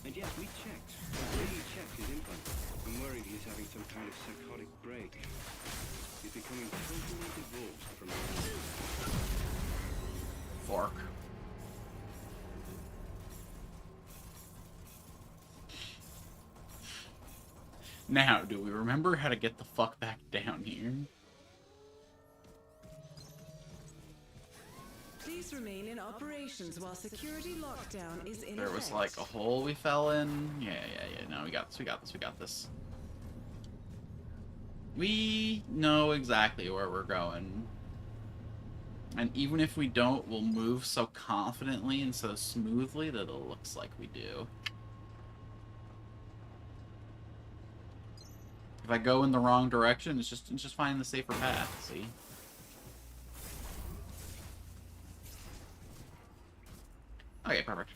And yes, we checked. We really checked his implant. I'm worried he's having some kind of psychotic break. He's becoming totally divorced from reality. Fork. Now, do we remember how to get the fuck back down here? Please remain in operations while security lockdown is in There was effect. like a hole we fell in. Yeah. No, we got this. We know exactly where we're going. And even if we don't, we'll move so confidently and so smoothly that it looks like we do. If I go in the wrong direction, it's just finding the safer path, see? Okay, perfect.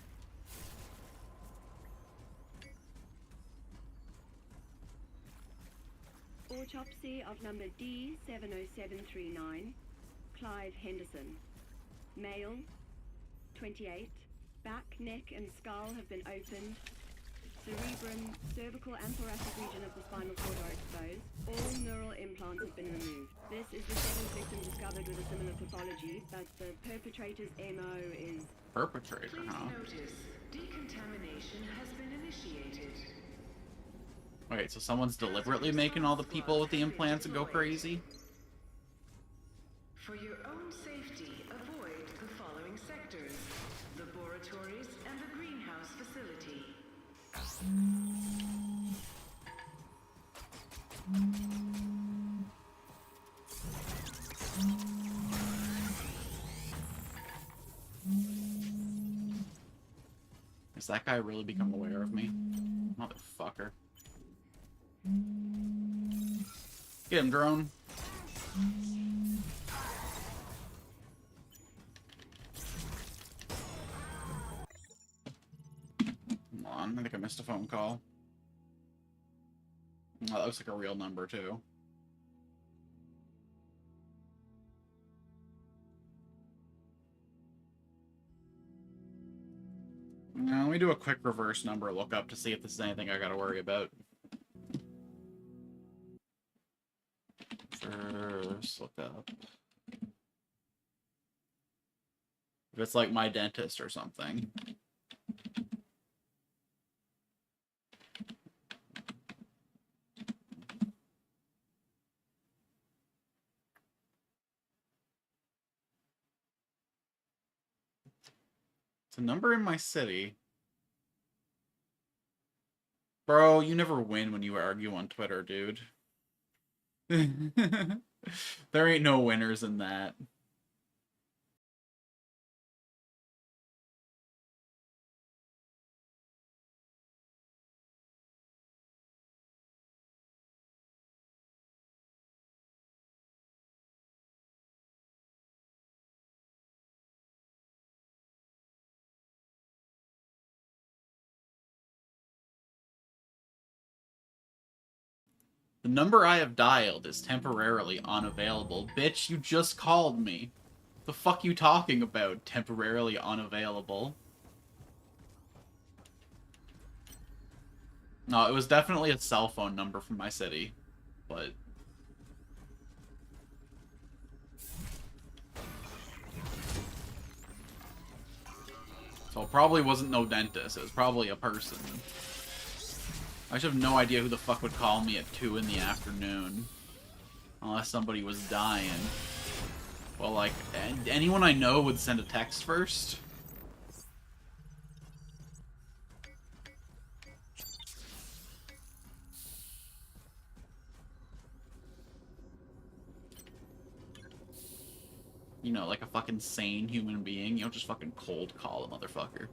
Autopsy of number D70739, Clive Henderson. Male, 28. Back, neck, and skull have been opened. Cerebrum, cervical, and thoracic region of the spinal cord are exposed. All neural implants have been removed. This is the seventh victim discovered with a similar pathology, but the perpetrator's MO is... Perpetrator, Please huh? notice, decontamination has been initiated. Okay, so someone's deliberately making all the people with the implants go crazy? For your own safety, avoid the following sectors: laboratories and the greenhouse facility. Has that guy really become aware of me? Motherfucker. Get him, drone. Hold on, I think I missed a phone call. Oh, that looks like a real number, too. Now, let me do a quick reverse number lookup to see if this is anything I gotta worry about. First lookup. If it's like my dentist or something. It's a number in my city. Bro, you never win when you argue on Twitter, dude. There ain't no winners in that. The number I have dialed is temporarily unavailable. Bitch, you just called me. The fuck you talking about? Temporarily unavailable. No, it was definitely a cell phone number from my city, but... So it probably wasn't no dentist, it was probably a person. I should have no idea who the fuck would call me at 2 in the afternoon. Unless somebody was dying. Well, like, anyone I know would send a text first. You know, like a fucking sane human being. You don't just fucking cold call a motherfucker.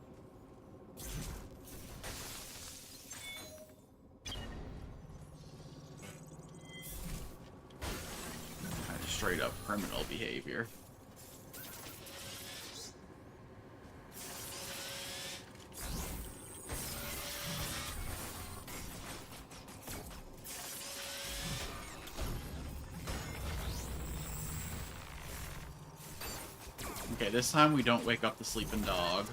Straight up criminal behavior. Okay, this time we don't wake up the sleeping dog.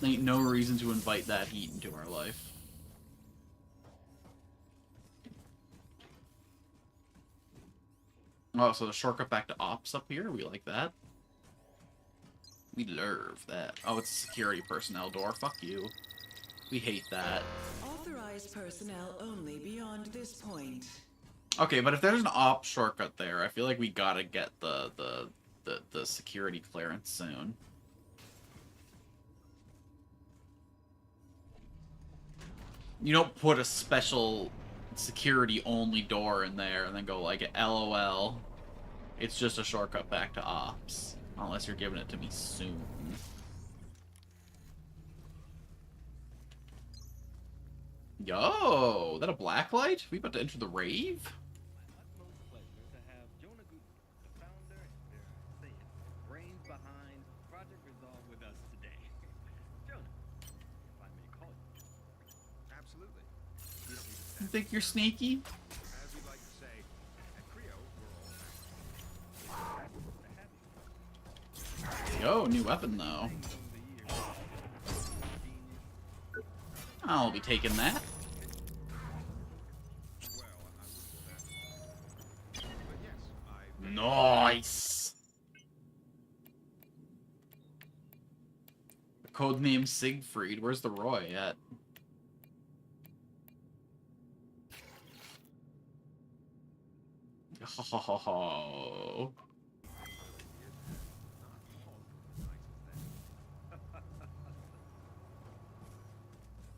Ain't no reason to invite that heat into our life. Oh, so the shortcut back to ops up here? We like that. We love that. Oh, it's a security personnel door. Fuck you. We hate that. Authorized personnel only beyond this point. Okay, but if there's an op shortcut there, I feel like we gotta get the security clearance soon. You don't put a special security-only door in there and then go like, LOL. It's just a shortcut back to ops. Unless you're giving it to me soon. Yo, that a black light? We about to enter the rave? My utmost pleasure to have Jonah Guten, the founder and brains behind Project Resolve with us today. Jonah, if I may call you. Absolutely. You think you're sneaky? As we like to say, at Creo, we're all Yo, new weapon though. I'll be taking that. Nice. Codename Siegfried. Where's the Roy at? Oh.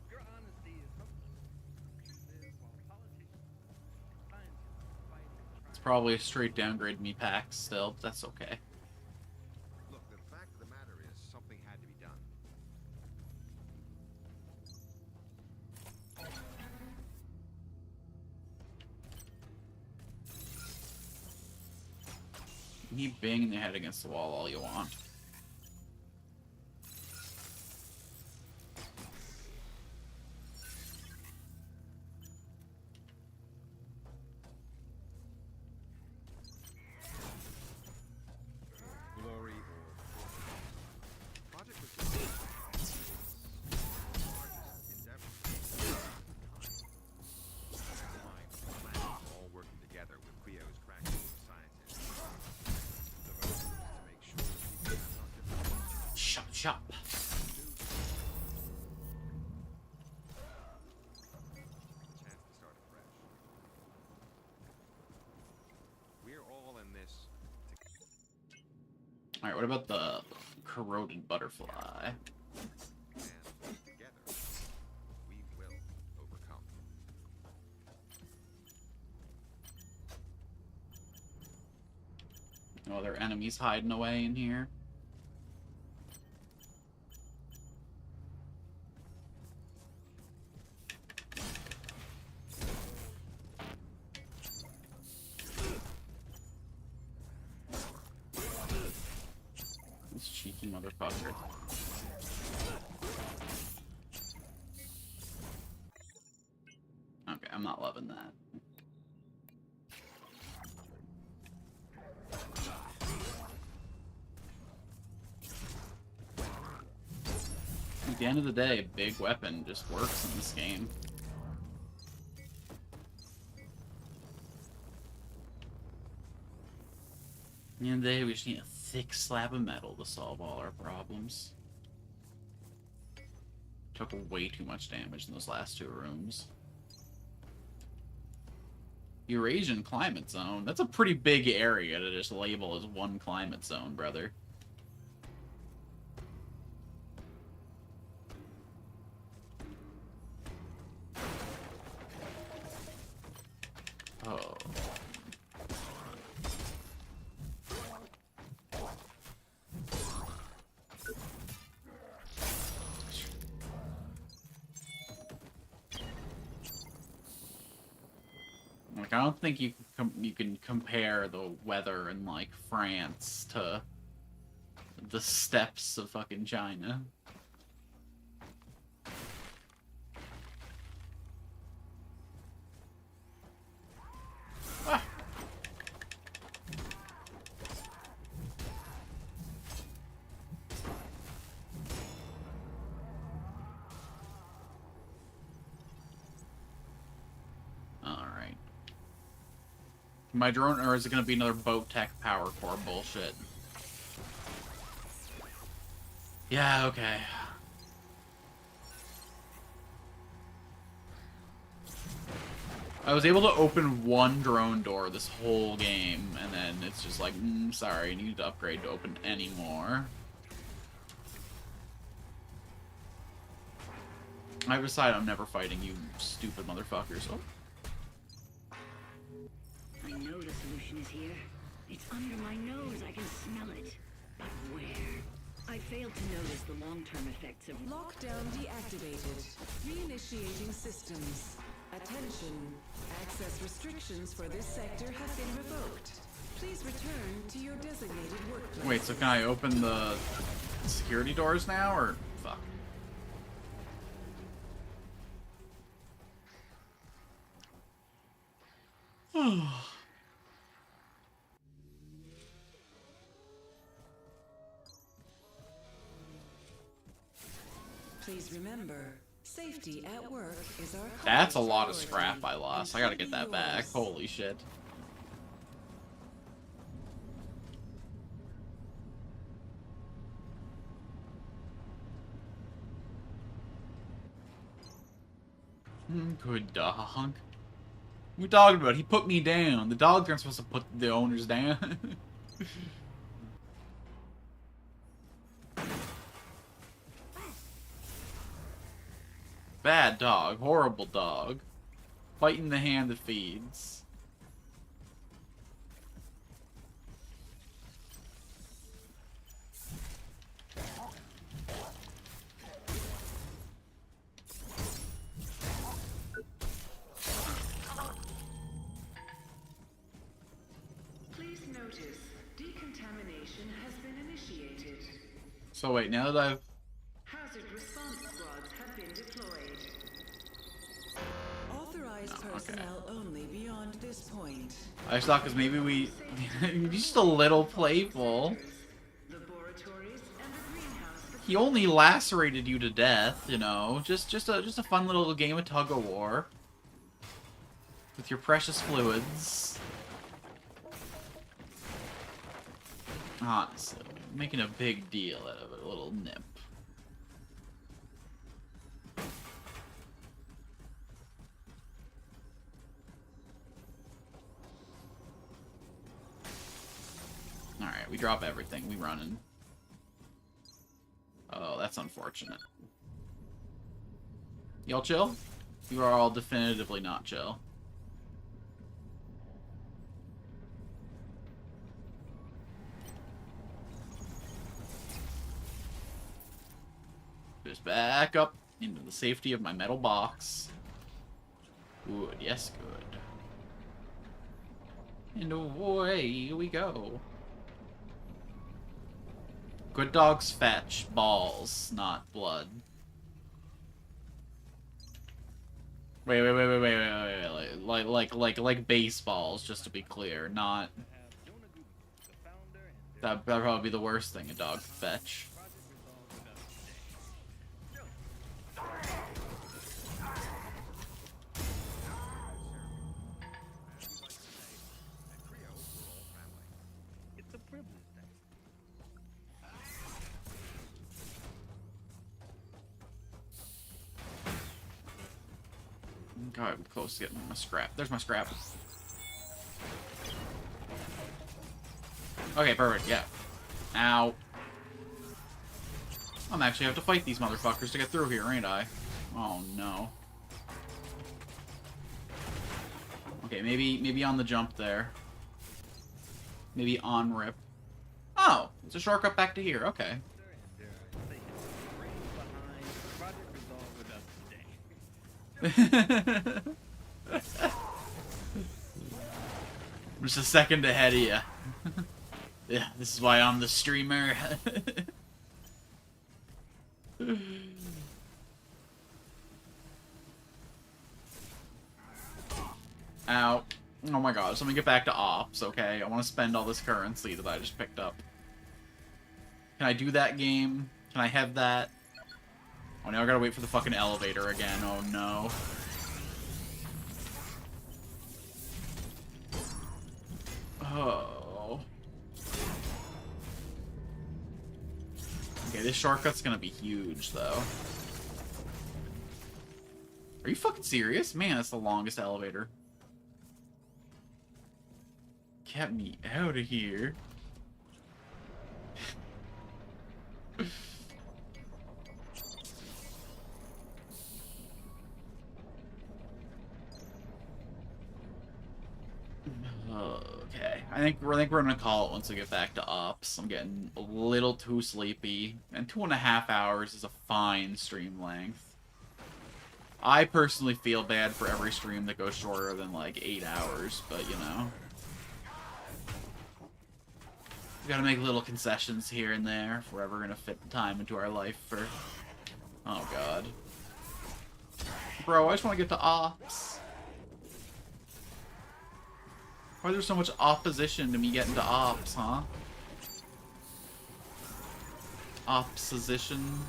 Your honesty is something. While politicians and scientists fight and It's probably a straight downgrade me pack still, but that's okay. Look, the fact of the matter is, something had to be done. Keep banging your head against the wall all you want. Glory or chop. Chance to start afresh. We're all in this Alright, what about the corroded butterfly? and together we will overcome. No other enemies hiding away in here? This cheeky motherfucker. Okay, I'm not loving that. At the end of the day, a big weapon just works in this game. At the end of the day, we just need a thick slab of metal to solve all our problems. Took way too much damage in those last two rooms. Eurasian climate zone? That's a pretty big area to just label as one climate zone, brother. Oh. Like, I don't think you can compare the weather in, like, France to the steppes of fucking China. Ah. Alright. My drone, or is it gonna be another boat tech power core bullshit? Yeah, okay. I was able to open one drone door this whole game, and then it's just like, sorry, you need to upgrade to open any more. I've decided I'm never fighting you stupid motherfuckers. Oh. I know the solution is here. It's under my nose. I can smell it. But where? I failed to notice the long-term effects of Lockdown deactivated. Reinitiating systems. Attention. Access restrictions for this sector have been revoked. Please return to your designated workplace. Wait, so can I open the security doors now, or fuck? Please remember, safety at work is our That's a lot of highest scrap I priority lost. I and gotta get should that be back. yours. Holy shit. Good dog. What are you talking about? He put me down. The dogs aren't supposed to put the owners down. Bad dog. Horrible dog. Biting the hand that feeds. Please notice, decontamination has been initiated. So wait, now that I've... Hazard response squads have been deployed. Authorized personnel only beyond this point. I just thought because maybe we... just a little playful. Laboratories and the greenhouse. He only lacerated you to death, you know. Just a fun little game of tug of war. With your precious fluids. Honestly, making a big deal out of a little nip. we drop everything. We running. Oh, that's unfortunate. Y'all chill? You are all definitively not chill. Just back up into the safety of my metal box. Good, yes, good. And away we go. Good dogs fetch balls, not blood. Wait, like baseballs, just to be clear, not... That'd probably be the worst thing a dog could fetch. It's a privilege thing. God, I'm close to getting my scrap. There's my scrap. Okay, perfect, yeah. Ow. I'm actually have to fight these motherfuckers to get through here, ain't I? Oh, no. Okay, maybe on the jump there. Maybe on rip. Oh, it's a shortcut back to here, okay. I'm just a second ahead of you. Yeah, this is why I'm the streamer. Ow. Oh my god, so let me get back to ops, okay? I want to spend all this currency that I just picked up. Can I do that game? Can I have that? Oh, now I gotta wait for the fucking elevator again. Oh, no. Oh. Okay, this shortcut's gonna be huge, though. Are you fucking serious? Man, that's the longest elevator. Get me out of here. Okay, I think we're gonna call it once we get back to ops. I'm getting a little too sleepy, and 2.5 hours is a fine stream length. I personally feel bad for every stream that goes shorter than like 8 hours, but you know, we gotta make little concessions here and there if we're ever gonna fit the time into our life for. Oh god, bro, I just want to get to ops. Why is there so much opposition to me getting to ops, huh? Opposition.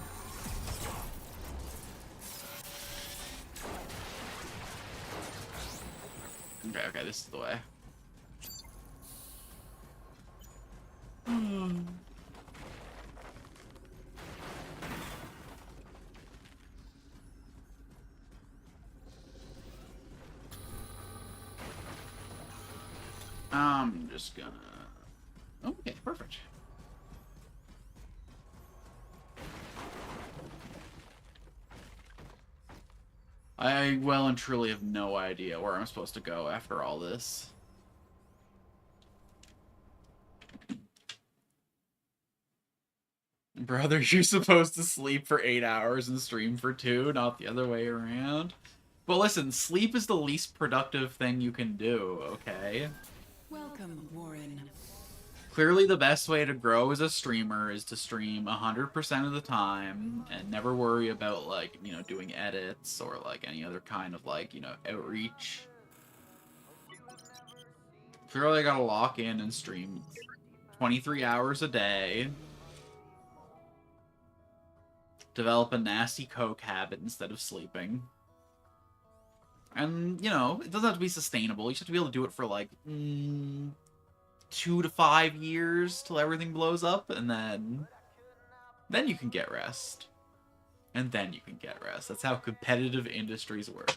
Okay, this is the way. I'm just gonna... Okay, perfect. I well and truly have no idea where I'm supposed to go after all this. Brother, you're supposed to sleep for 8 hours and stream for 2, not the other way around. But listen, sleep is the least productive thing you can do, okay? Welcome, Warren. Clearly the best way to grow as a streamer is to stream 100% of the time and never worry about, like, you know, doing edits or, like, any other kind of, like, you know, outreach. Clearly I gotta lock in and stream 23 hours a day. Develop a nasty coke habit instead of sleeping. And, you know, it doesn't have to be sustainable. You just have to be able to do it for, like, 2 to 5 years till everything blows up, and then you can get rest. And then you can get rest. That's how competitive industries work.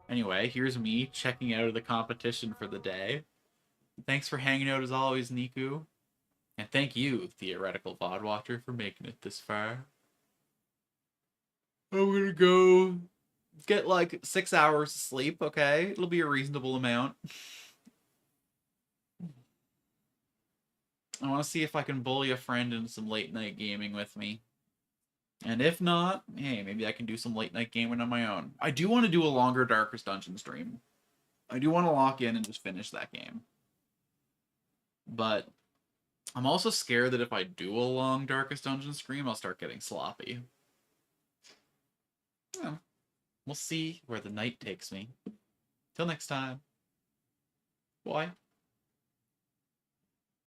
Anyway, here's me checking out of the competition for the day. Thanks for hanging out as always, Niku. And thank you, theoretical VOD watcher, for making it this far. I'm gonna go get like 6 hours of sleep, okay? It'll be a reasonable amount. I want to see if I can bully a friend into some late night gaming with me. And if not, hey, maybe I can do some late night gaming on my own. I do want to do a longer Darkest Dungeon stream. I do want to lock in and just finish that game. But I'm also scared that if I do a long Darkest Dungeon stream, I'll start getting sloppy. Yeah. We'll see where the night takes me. Till next time. Bye.